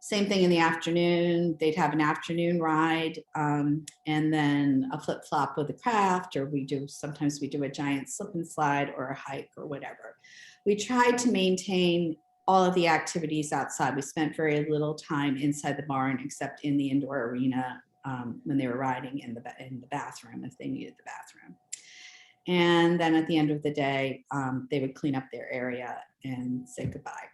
Speaker 6: Same thing in the afternoon. They'd have an afternoon ride and then a flip-flop with a craft, or sometimes we do a giant slip and slide or a hike or whatever. We tried to maintain all of the activities outside. We spent very little time inside the barn except in the indoor arena when they were riding in the bathroom if they needed the bathroom. And then at the end of the day, they would clean up their area and say goodbye.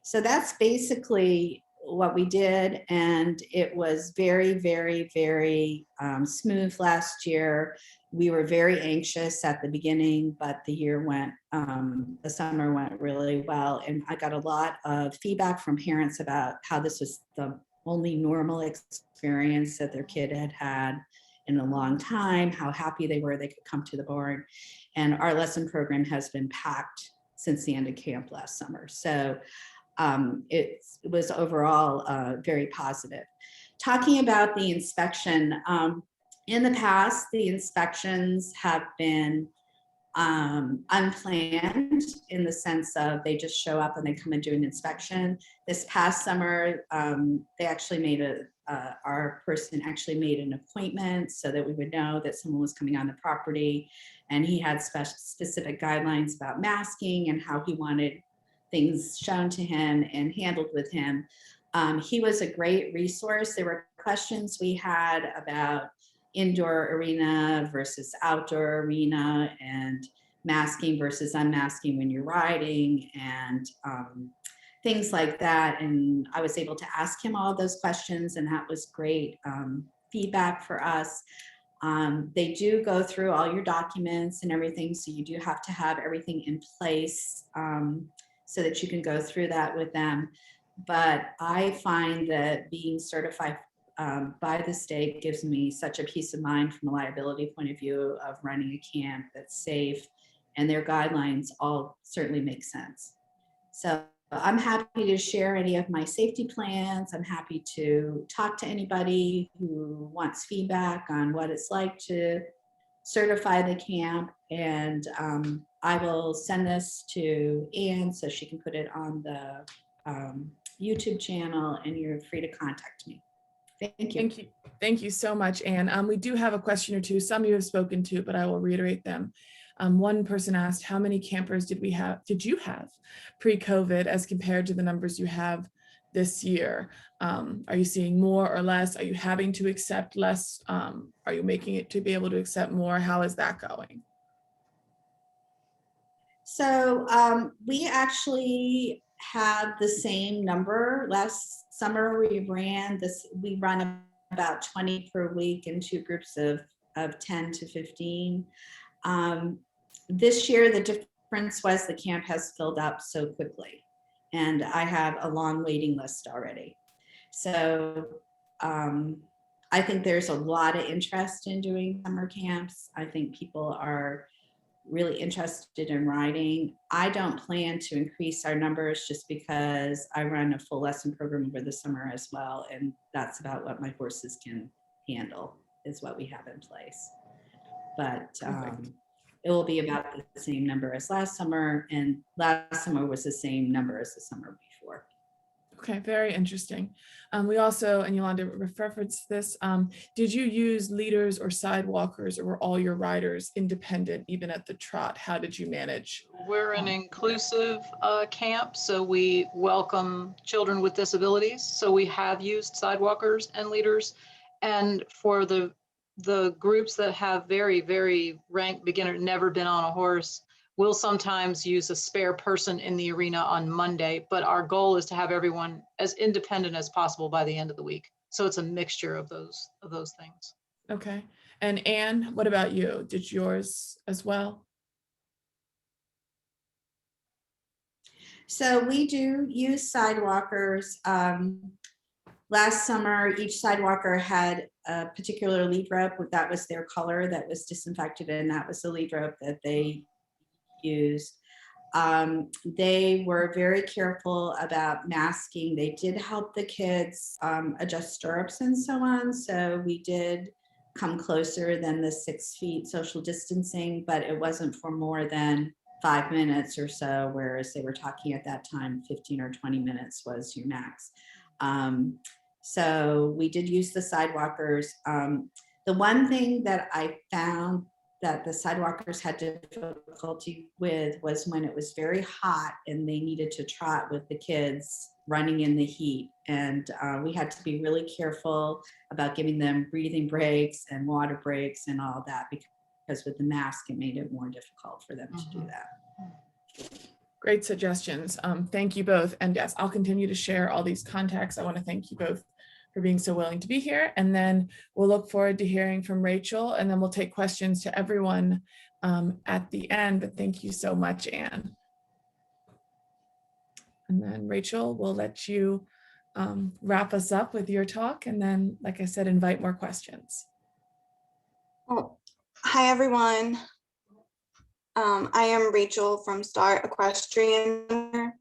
Speaker 6: So that's basically what we did. And it was very, very, very smooth last year. We were very anxious at the beginning, but the summer went really well. And I got a lot of feedback from parents about how this was the only normal experience that their kid had had in a long time, how happy they were they could come to the barn. And our lesson program has been packed since the end of camp last summer. So it was overall very positive. Talking about the inspection, in the past, the inspections have been unplanned in the sense of they just show up and they come and do an inspection. This past summer, they actually our person actually made an appointment so that we would know that someone was coming on the property, and he had specific guidelines about masking and how he wanted things shown to him and handled with him. He was a great resource. There were questions we had about indoor arena versus outdoor arena and masking versus unmasking when you're riding and things like that. And I was able to ask him all those questions, and that was great feedback for us. They do go through all your documents and everything, so you do have to have everything in place so that you can go through that with them. But I find that being certified by the state gives me such a peace of mind from a liability point of view of running a camp that's safe, and their guidelines all certainly make sense. So I'm happy to share any of my safety plans. I'm happy to talk to anybody who wants feedback on what it's like to certify the camp. And I will send this to Anne so she can put it on the YouTube channel, and you're free to contact me. Thank you.
Speaker 2: Thank you. Thank you so much, Anne. We do have a question or two. Some you have spoken to, but I will reiterate them. One person asked, how many campers did you have pre-COVID as compared to the numbers you have this year? Are you seeing more or less? Are you having to accept less? Are you making it to be able to accept more? How is that going?
Speaker 6: So we actually have the same number. Last summer we run about 20 per week in two groups of 10 to 15. This year, the difference was the camp has filled up so quickly, and I have a long waiting list already. So I think there's a lot of interest in doing summer camps. I think people are really interested in riding. I don't plan to increase our numbers just because I run a full lesson program over the summer as well, and that's about what my horses can handle, is what we have in place. But it will be about the same number as last summer, and last summer was the same number as the summer before.
Speaker 2: Okay, very interesting. We also, and Jolanda referenced this, did you use leaders or sidewalkers, or were all your riders independent even at the trot? How did you manage?
Speaker 5: We're an inclusive camp, so we welcome children with disabilities. So we have used sidewalkers and leaders. And for the groups that have very, very ranked beginner, never been on a horse, we'll sometimes use a spare person in the arena on Monday, but our goal is to have everyone as independent as possible by the end of the week. So it's a mixture of those things.
Speaker 2: Okay. And Anne, what about you? Did yours as well?
Speaker 6: So we do use sidewalkers. Last summer, each sidewalker had a particular lead rope. That was their color that was disinfected, and that was the lead rope that they used. They were very careful about masking. They did help the kids adjust stirrups and so on. So we did come closer than the 6 feet social distancing, but it wasn't for more than 5 minutes or so, whereas they were talking at that time 15 or 20 minutes was your max. So we did use the sidewalkers. The one thing that I found that the sidewalkers had difficulty with was when it was very hot and they needed to trot with the kids running in the heat. And we had to be really careful about giving them breathing breaks and water breaks and all that, because with the mask, it made it more difficult for them to do that.
Speaker 2: Great suggestions. Thank you both. And yes, I'll continue to share all these contacts. I want to thank you both for being so willing to be here. And then we'll look forward to hearing from Rachel, and then we'll take questions to everyone at the end. But thank you so much, Anne. And then Rachel, we'll let you wrap us up with your talk. And then, like I said, invite more questions.
Speaker 7: Oh, hi, everyone. I am Rachel from Start Equestrian.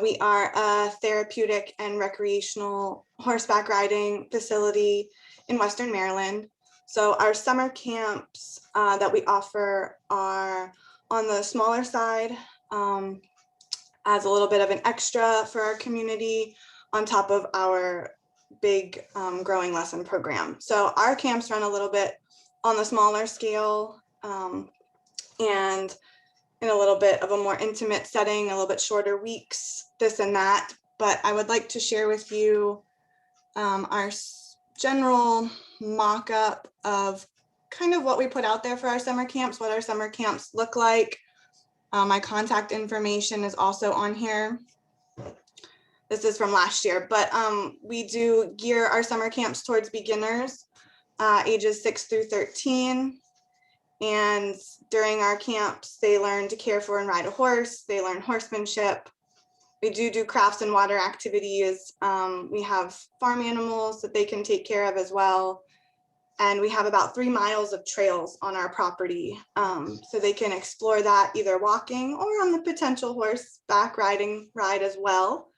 Speaker 7: We are a therapeutic and recreational horseback riding facility in Western Maryland. So our summer camps that we offer are on the smaller side, as a little bit of an extra for our community on top of our big growing lesson program. So our camps run a little bit on the smaller scale, and in a little bit of a more intimate setting, a little bit shorter weeks, this and that. But I would like to share with you our general mock-up of kind of what we put out there for our summer camps, what our summer camps look like. My contact information is also on here. This is from last year, but we do gear our summer camps towards beginners, ages 6 through 13. And during our camps, they learn to care for and ride a horse. They learn horsemanship. We do crafts and water activities. We have farm animals that they can take care of as well. And we have about 3 miles of trails on our property. So they can explore that either walking or on the potential horseback ride as well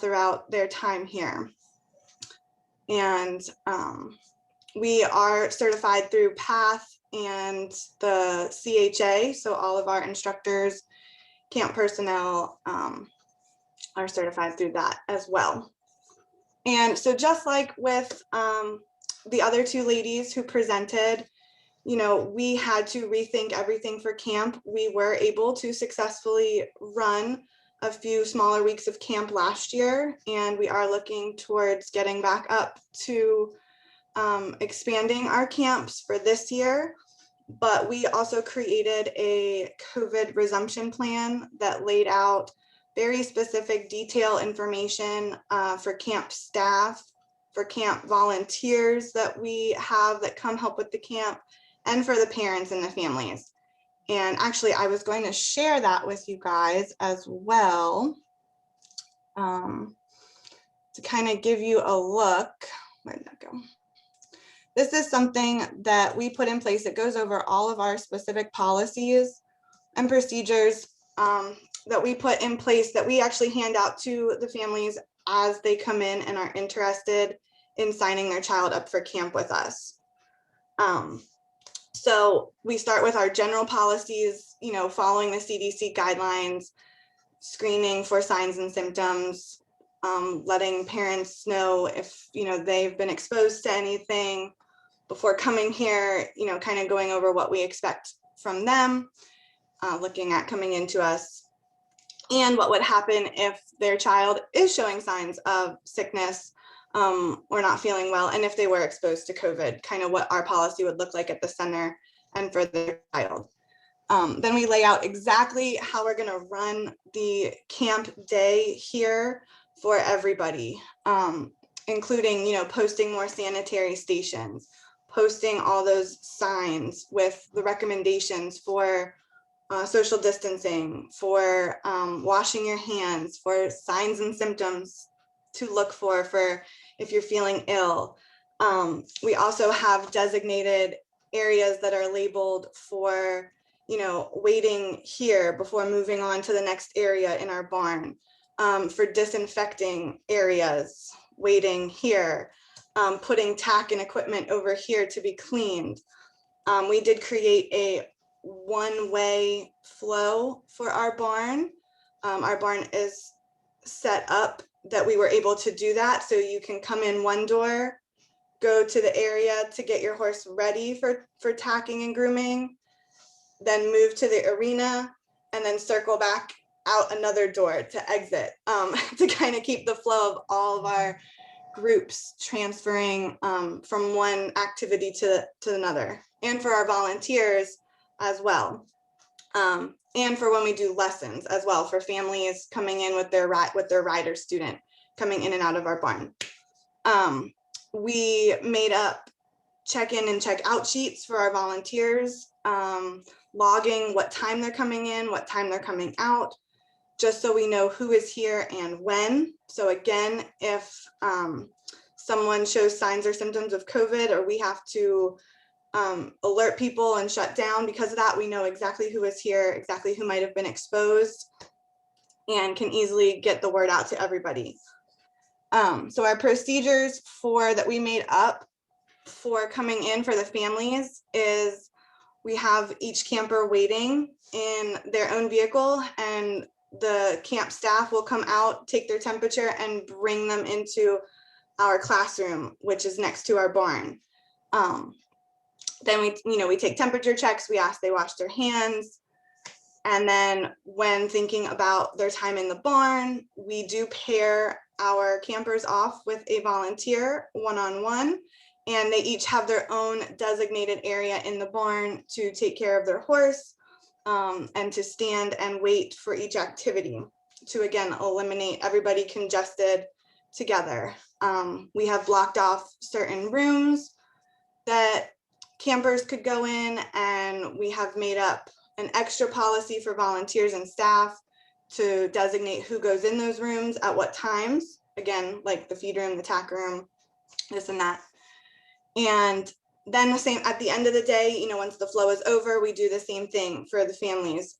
Speaker 7: throughout their time here. And we are certified through PATH and the CHA. So all of our instructors, camp personnel are certified through that as well. And so just like with the other 2 ladies who presented, you know, we had to rethink everything for camp. We were able to successfully run a few smaller weeks of camp last year, and we are looking towards getting back up to expanding our camps for this year. But we also created a COVID resumption plan that laid out very specific detail information for camp staff, for camp volunteers that we have that come help with the camp, and for the parents and the families. And actually, I was going to share that with you guys as well to kind of give you a look. Where did that go? This is something that we put in place that goes over all of our specific policies and procedures that we put in place that we actually hand out to the families as they come in and are interested in signing their child up for camp with us. So we start with our general policies, you know, following the CDC guidelines, screening for signs and symptoms, letting parents know if, you know, they've been exposed to anything before coming here, you know, kind of going over what we expect from them, looking at coming into us, and what would happen if their child is showing signs of sickness or not feeling well, and if they were exposed to COVID, kind of what our policy would look like at the center and for their child. Then we lay out exactly how we're going to run the camp day here for everybody, including, you know, posting more sanitary stations, posting all those signs with the recommendations for social distancing, for washing your hands, for signs and symptoms to look for if you're feeling ill. We also have designated areas that are labeled for, you know, waiting here before moving on to the next area in our barn, for disinfecting areas, waiting here, putting tack and equipment over here to be cleaned. We did create a one-way flow for our barn. Our barn is set up that we were able to do that. So you can come in one door, go to the area to get your horse ready for tacking and grooming, then move to the arena, and then circle back out another door to exit, to kind of keep the flow of all of our groups transferring from one activity to another, and for our volunteers as well. And for when we do lessons as well, for families coming in with their rider student coming in and out of our barn. We made up check-in and check-out sheets for our volunteers, logging what time they're coming in, what time they're coming out, just so we know who is here and when. So again, if someone shows signs or symptoms of COVID, or we have to alert people and shut down because of that, we know exactly who is here, exactly who might have been exposed, and can easily get the word out to everybody. So our procedures that we made up for coming in for the families is we have each camper waiting in their own vehicle, and the camp staff will come out, take their temperature, and bring them into our classroom, which is next to our barn. Then we take temperature checks. We ask they wash their hands. And then when thinking about their time in the barn, we do pair our campers off with a volunteer one-on-one, and they each have their own designated area in the barn to take care of their horse, and to stand and wait for each activity to, again, eliminate everybody congested together. We have blocked off certain rooms that campers could go in, and we have made up an extra policy for volunteers and staff to designate who goes in those rooms at what times, again, like the feed room, the tack room, this and that. And then the same at the end of the day, once the flow is over, we do the same thing for the families.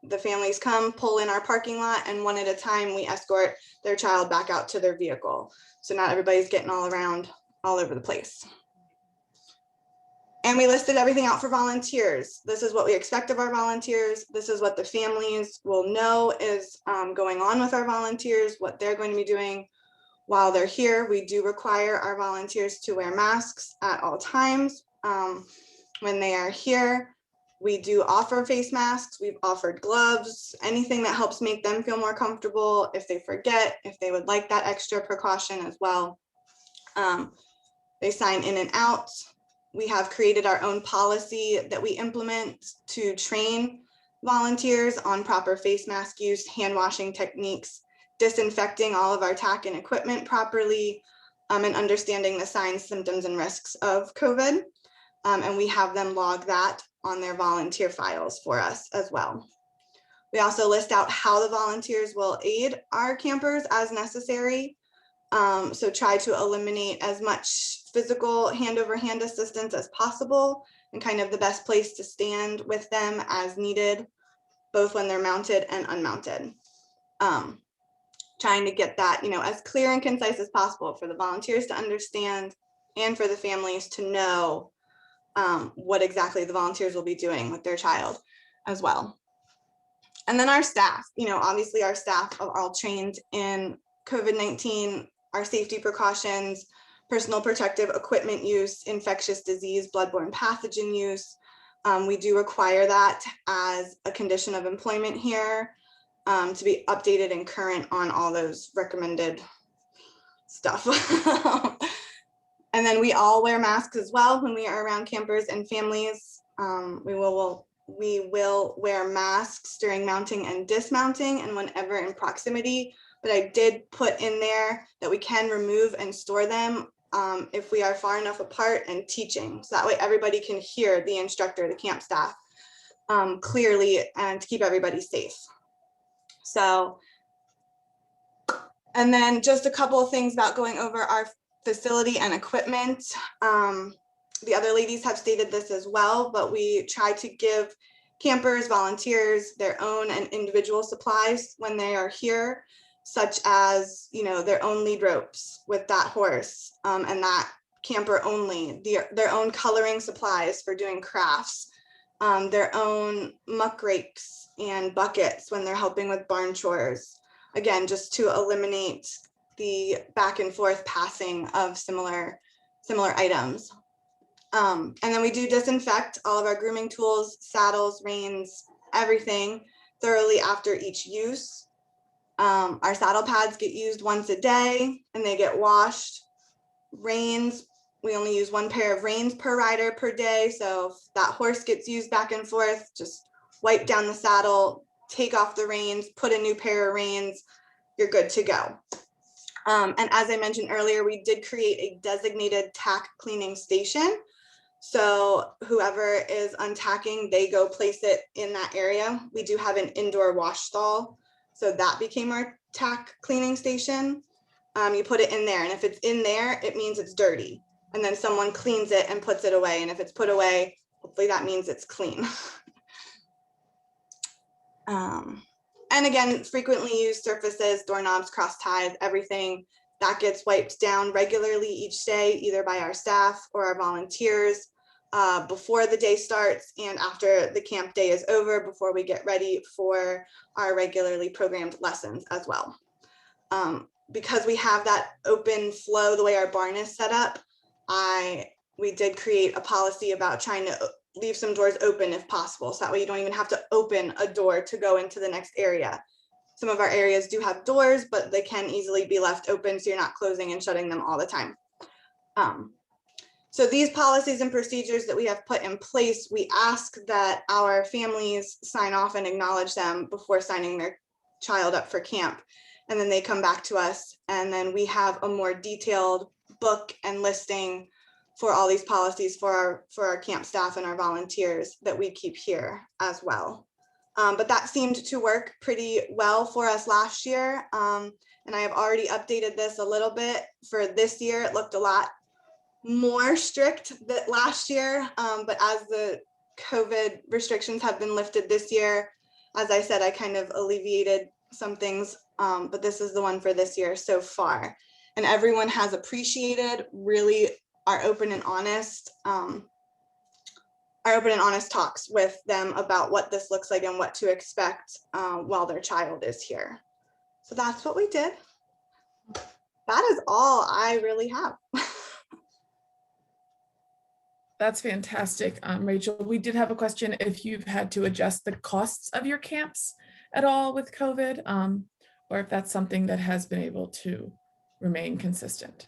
Speaker 7: The families come, pull in our parking lot, and one at a time, we escort their child back out to their vehicle. So not everybody's getting all around all over the place. And we listed everything out for volunteers. This is what we expect of our volunteers. This is what the families will know is going on with our volunteers, what they're going to be doing while they're here. We do require our volunteers to wear masks at all times when they are here. We do offer face masks. We've offered gloves, anything that helps make them feel more comfortable. If they forget, if they would like that extra precaution as well. They sign in and out. We have created our own policy that we implement to train volunteers on proper face mask use, hand washing techniques, disinfecting all of our tack and equipment properly, and understanding the signs, symptoms, and risks of COVID. And we have them log that on their volunteer files for us as well. We also list out how the volunteers will aid our campers as necessary. So try to eliminate as much physical hand over hand assistance as possible, and kind of the best place to stand with them as needed, both when they're mounted and unmounted. Trying to get that, as clear and concise as possible for the volunteers to understand and for the families to know what exactly the volunteers will be doing with their child as well. And then our staff, obviously our staff are all trained in COVID-19, our safety precautions, personal protective equipment use, infectious disease, bloodborne pathogen use. We do require that as a condition of employment here, to be updated and current on all those recommended stuff. And then we all wear masks as well when we are around campers and families. We will wear masks during mounting and dismounting and whenever in proximity, but I did put in there that we can remove and store them if we are far enough apart and teaching. So that way everybody can hear the instructor, the camp staff clearly, and to keep everybody safe. So, and then just a couple of things about going over our facility and equipment. The other ladies have stated this as well, but we try to give campers, volunteers, their own and individual supplies when they are here, such as, their own lead ropes with that horse and that camper only, their own coloring supplies for doing crafts, their own muck rakes and buckets when they're helping with barn chores. Again, just to eliminate the back and forth passing of similar items. And then we do disinfect all of our grooming tools, saddles, reins, everything thoroughly after each use. Our saddle pads get used once a day and they get washed. Reins, we only use one pair of reins per rider per day. So if that horse gets used back and forth, just wipe down the saddle, take off the reins, put a new pair of reins, you're good to go. And as I mentioned earlier, we did create a designated tack cleaning station. So whoever is untacking, they go place it in that area. We do have an indoor wash stall. So that became our tack cleaning station. You put it in there, and if it's in there, it means it's dirty. And then someone cleans it and puts it away. And if it's put away, hopefully that means it's clean. And again, frequently used surfaces, doorknobs, cross ties, everything that gets wiped down regularly each day, either by our staff or our volunteers before the day starts and after the camp day is over, before we get ready for our regularly programmed lessons as well. Because we have that open flow, the way our barn is set up, we did create a policy about trying to leave some doors open if possible. So that way you don't even have to open a door to go into the next area. Some of our areas do have doors, but they can easily be left open so you're not closing and shutting them all the time. So these policies and procedures that we have put in place, we ask that our families sign off and acknowledge them before signing their child up for camp. And then they come back to us, and then we have a more detailed book and listing for all these policies for our camp staff and our volunteers that we keep here as well. But that seemed to work pretty well for us last year. And I have already updated this a little bit for this year. It looked a lot more strict that last year, but as the COVID restrictions have been lifted this year, as I said, I kind of alleviated some things, but this is the one for this year so far. And everyone has appreciated really our open and honest talks with them about what this looks like and what to expect while their child is here. So that's what we did. That is all I really have.
Speaker 2: That's fantastic, Rachel. We did have a question if you've had to adjust the costs of your camps at all with COVID, or if that's something that has been able to remain consistent.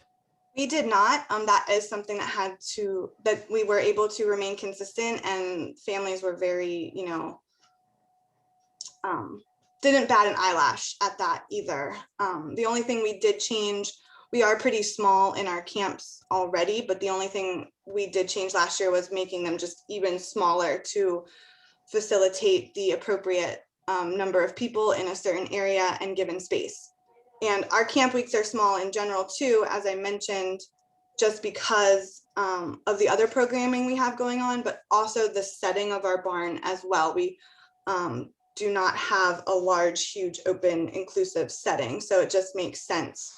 Speaker 7: We did not. That is something that we were able to remain consistent, and families were very, didn't bat an eyelash at that either. The only thing we did change, we are pretty small in our camps already, but the only thing we did change last year was making them just even smaller to facilitate the appropriate number of people in a certain area and given space. And our camp weeks are small in general too, as I mentioned, just because of the other programming we have going on, but also the setting of our barn as well. We do not have a large, huge, open, inclusive setting. So it just makes sense,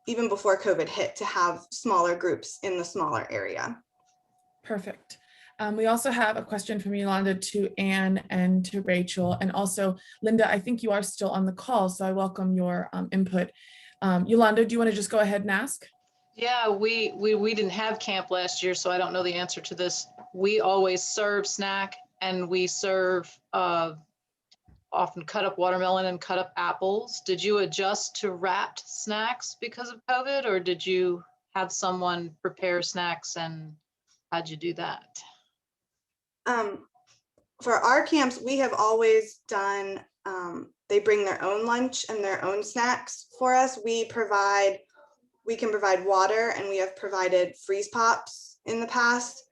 Speaker 7: even before COVID hit, to have smaller groups in the smaller area.
Speaker 2: Perfect. We also have a question from Jolanda to Anne and to Rachel, and also Linda, I think you are still on the call, so I welcome your input. Jolanda, do you want to just go ahead and ask?
Speaker 5: Yeah, we didn't have camp last year, so I don't know the answer to this. We always serve snack, and we serve often cut up watermelon and cut up apples. Did you adjust to wrapped snacks because of COVID, or did you have someone prepare snacks, and how'd you do that?
Speaker 7: For our camps, we have always done, they bring their own lunch and their own snacks for us. We can provide water, and we have provided freeze pops in the past.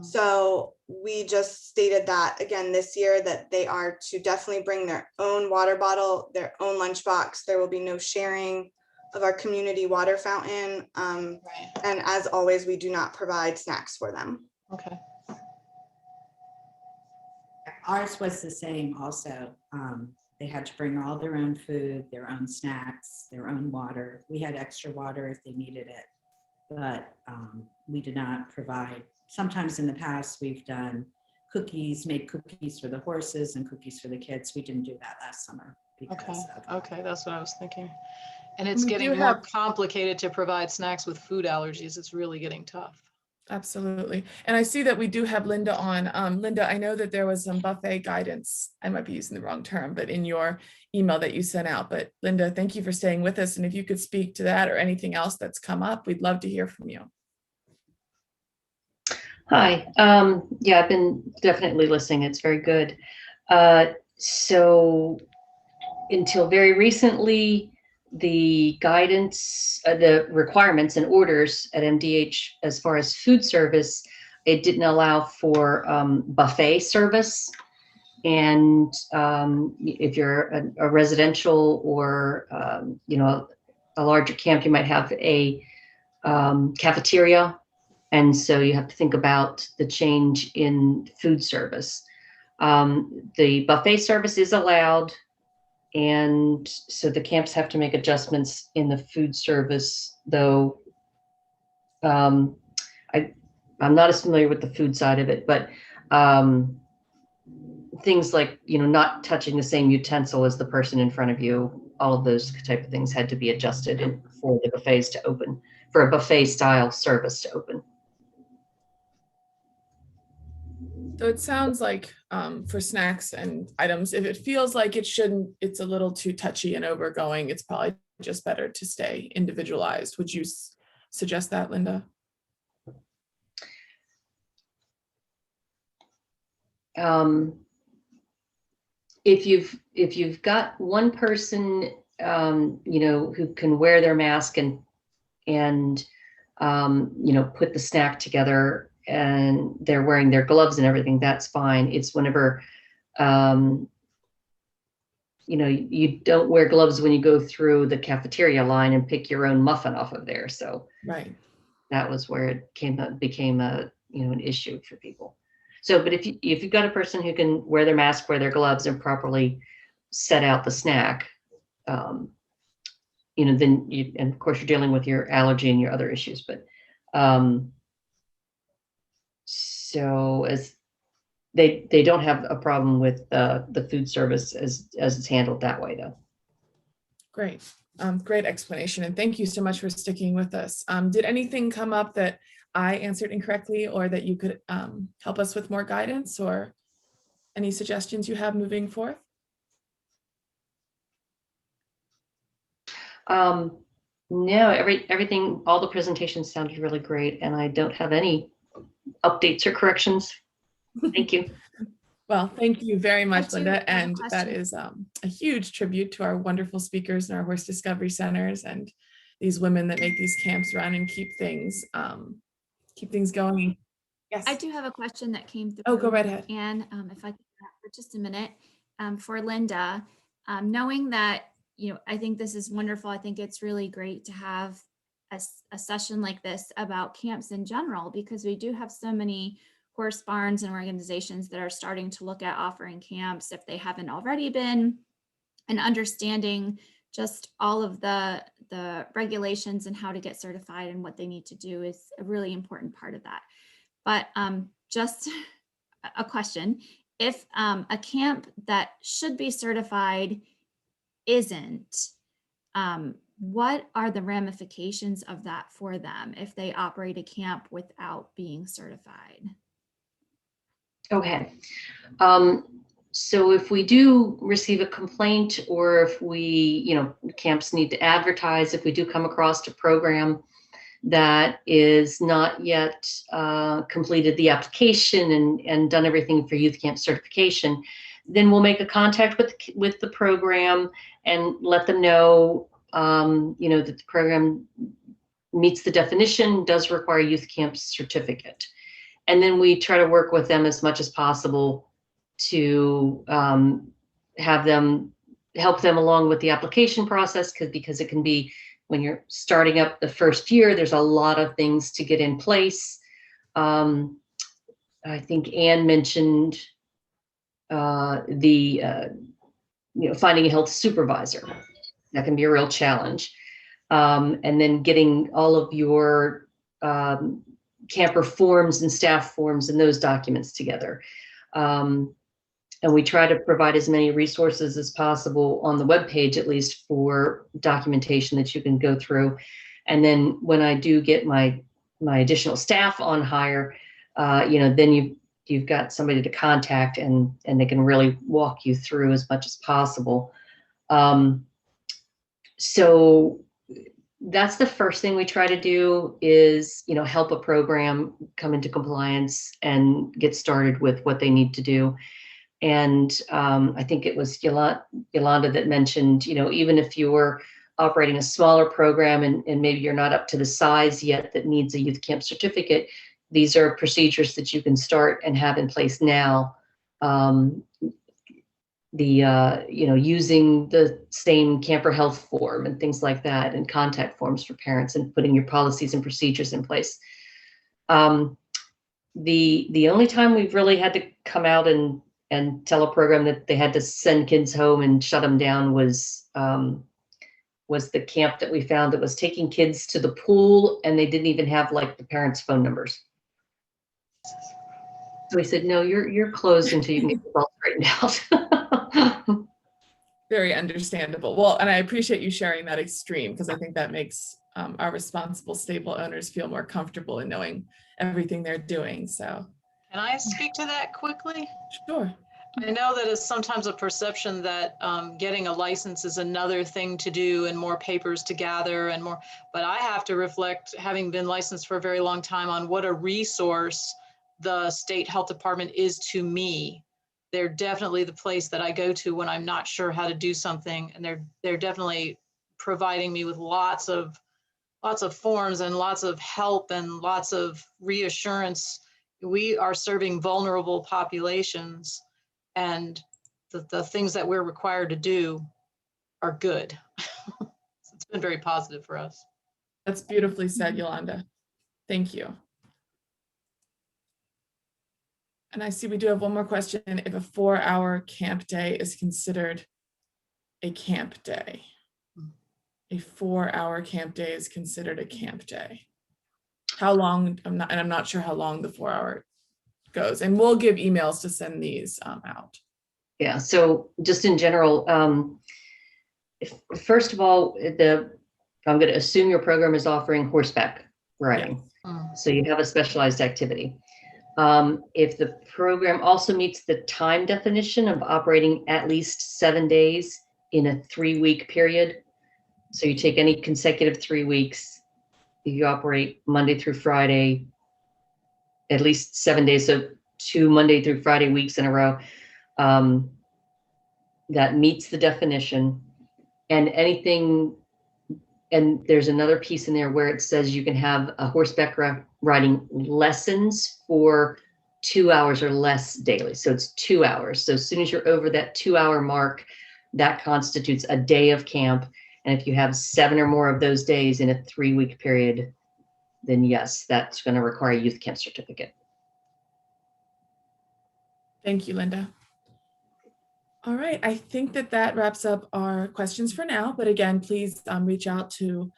Speaker 7: So we just stated that again this year, that they are to definitely bring their own water bottle, their own lunchbox. There will be no sharing of our community water fountain.
Speaker 5: Right.
Speaker 7: And as always, we do not provide snacks for them.
Speaker 5: Okay.
Speaker 6: Ours was the same also. They had to bring all their own food, their own snacks, their own water. We had extra water if they needed it, but we did not provide. Sometimes in the past, we've done cookies, made cookies for the horses and cookies for the kids. We didn't do that last summer.
Speaker 5: Okay, that's what I was thinking. And it's
Speaker 2: We
Speaker 5: getting
Speaker 2: do
Speaker 5: more
Speaker 2: have-
Speaker 5: complicated to provide snacks with food allergies. It's really getting tough.
Speaker 2: Absolutely. And I see that we do have Linda on. Linda, I know that there was some buffet guidance. I might be using the wrong term, but in your email that you sent out. But Linda, thank you for staying with us. And if you could speak to that or anything else that's come up, we'd love to hear from you.
Speaker 4: Hi. Yeah, I've been definitely listening. It's very good. So until very recently, the guidance, the requirements and orders at MDH as far as food service, it didn't allow for buffet service. And if you're a residential or, a larger camp, you might have a cafeteria. And so you have to think about the change in food service. The buffet service is allowed. And so the camps have to make adjustments in the food service, though I'm not as familiar with the food side of it, but things like, not touching the same utensil as the person in front of you, all of those type of things had to be adjusted for the buffets to open, for a buffet style service to open.
Speaker 2: So it sounds like for snacks and items, if it feels like it shouldn't, it's a little too touchy and overgoing, it's probably just better to stay individualized. Would you suggest that, Linda?
Speaker 4: If you've got one person, who can wear their mask and put the snack together, and they're wearing their gloves and everything, that's fine. It's whenever, you don't wear gloves when you go through the cafeteria line and pick your own muffin off of there. So
Speaker 2: Right.
Speaker 4: that was where it became a, an issue for people. So, but if you've got a person who can wear their mask, wear their gloves, and properly set out the snack, then and of course you're dealing with your allergy and your other issues, but so as they don't have a problem with the food service as it's handled that way, though.
Speaker 2: Great. Great explanation. And thank you so much for sticking with us. Did anything come up that I answered incorrectly, or that you could help us with more guidance, or any suggestions you have moving forth?
Speaker 4: No, everything, all the presentations sounded really great, and I don't have any updates or corrections. Thank you.
Speaker 2: Well, thank you very much,
Speaker 1: do
Speaker 2: Linda.
Speaker 1: have a
Speaker 2: And that
Speaker 1: question.
Speaker 2: is a huge tribute to our wonderful speakers in our horse discovery centers and these women that make these camps run and keep things going. Yes.
Speaker 1: I do have a question that came through.
Speaker 2: Oh, go right ahead.
Speaker 1: And if I could for just a minute, for Linda, knowing that, I think this is wonderful. I think it's really great to have a session like this about camps in general, because we do have so many horse barns and organizations that are starting to look at offering camps if they haven't already been, and understanding just all of the regulations and how to get certified and what they need to do is a really important part of that. But just a question, if a camp that should be certified isn't, what are the ramifications of that for them if they operate a camp without being certified?
Speaker 4: Okay. So if we do receive a complaint, or if we, camps need to advertise, if we do come across a program that is not yet completed the application and done everything for youth camp certification, then we'll make a contact with the program and let them know, that the program meets the definition, does require youth camp certificate. And then we try to work with them as much as possible to help them along with the application process, because it can be, when you're starting up the first year, there's a lot of things to get in place. I think Anne mentioned finding a health supervisor. That can be a real challenge. And then getting all of your camper forms and staff forms and those documents together. And we try to provide as many resources as possible on the webpage, at least, for documentation that you can go through. And then when I do get my additional staff on hire, then you've got somebody to contact, and they can really walk you through as much as possible. So that's the first thing we try to do is, help a program come into compliance and get started with what they need to do. And I think it was Jolanda that mentioned, even if you were operating a smaller program and maybe you're not up to the size yet that needs a youth camp certificate, these are procedures that you can start and have in place now. Using the same camper health form and things like that, and contact forms for parents, and putting your policies and procedures in place. The only time we've really had to come out and tell a program that they had to send kids home and shut them down was the camp that we found that was taking kids to the pool, and they didn't even have the parents' phone numbers. So we said, no, you're closed until you can get it all straightened out.
Speaker 2: Very understandable. Well, and I appreciate you sharing that extreme, because I think that makes our responsible stable owners feel more comfortable in knowing everything they're doing. So
Speaker 5: Can I speak to that quickly?
Speaker 2: sure.
Speaker 5: I know that it's sometimes a perception that getting a license is another thing to do and more papers to gather and more, but I have to reflect, having been licensed for a very long time, on what a resource the state health department is to me. They're definitely the place that I go to when I'm not sure how to do something, and they're definitely providing me with lots of forms and lots of help and lots of reassurance. We are serving vulnerable populations, and the things that we're required to do are good. It's been very positive for us.
Speaker 2: That's beautifully said, Jolanda. Thank you. And I see we do have one more question. If a 4-hour camp day is considered a camp day. A 4-hour camp day is considered a camp day. How long? I'm not sure how long the 4-hour goes. And we'll give emails to send these out.
Speaker 4: Yeah, so just in general, first of all, I'm going to assume your program is offering horseback riding. So you have a specialized activity. If the program also meets the time definition of operating at least 7 days in a 3-week period, so you take any consecutive 3 weeks, you operate Monday through Friday, at least 7 days, so 2 Monday through Friday weeks in a row, that meets the definition. And anything, and there's another piece in there where it says you can have a horseback riding lessons for 2 hours or less daily. So it's 2 hours. So as soon as you're over that 2-hour mark, that constitutes a day of camp. And if you have 7 or more of those days in a 3-week period, then yes, that's going to require a youth camp certificate.
Speaker 2: Thank you, Linda. All right, I think that wraps up our questions for now. But again, please reach out to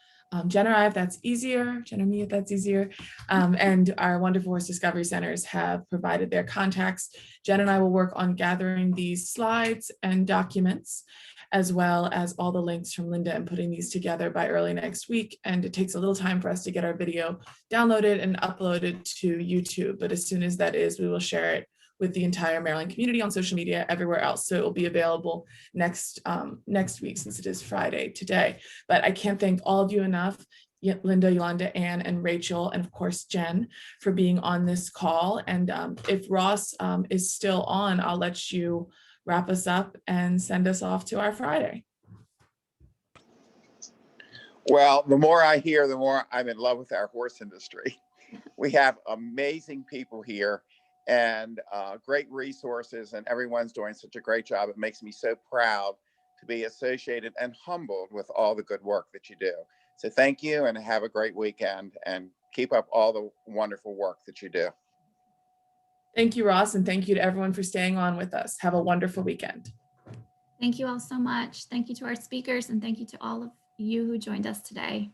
Speaker 2: Jen or I if that's easier, Jen or me if that's easier. And our Wonderful Horse Discovery Centers have provided their contacts. Jen and I will work on gathering these slides and documents, as well as all the links from Linda and putting these together by early next week. And it takes a little time for us to get our video downloaded and uploaded to YouTube. But as soon as that is, we will share it with the entire Maryland community on social media, everywhere else. So it will be available next week, since it is Friday today. But I can't thank all of you enough, Linda, Jolanda, Ann, and Rachel, and of course, Jen, for being on this call. And if Ross is still on, I'll let you wrap us up and send us off to our Friday.
Speaker 3: Well, the more I hear, the more I'm in love with our horse industry. We have amazing people here and great resources, and everyone's doing such a great job. It makes me so proud to be associated and humbled with all the good work that you do. So thank you, and have a great weekend, and keep up all the wonderful work that you do.
Speaker 2: Thank you, Ross, and thank you to everyone for staying on with us. Have a wonderful weekend.
Speaker 1: Thank you all so much. Thank you to our speakers, and thank you to all of you who joined us today.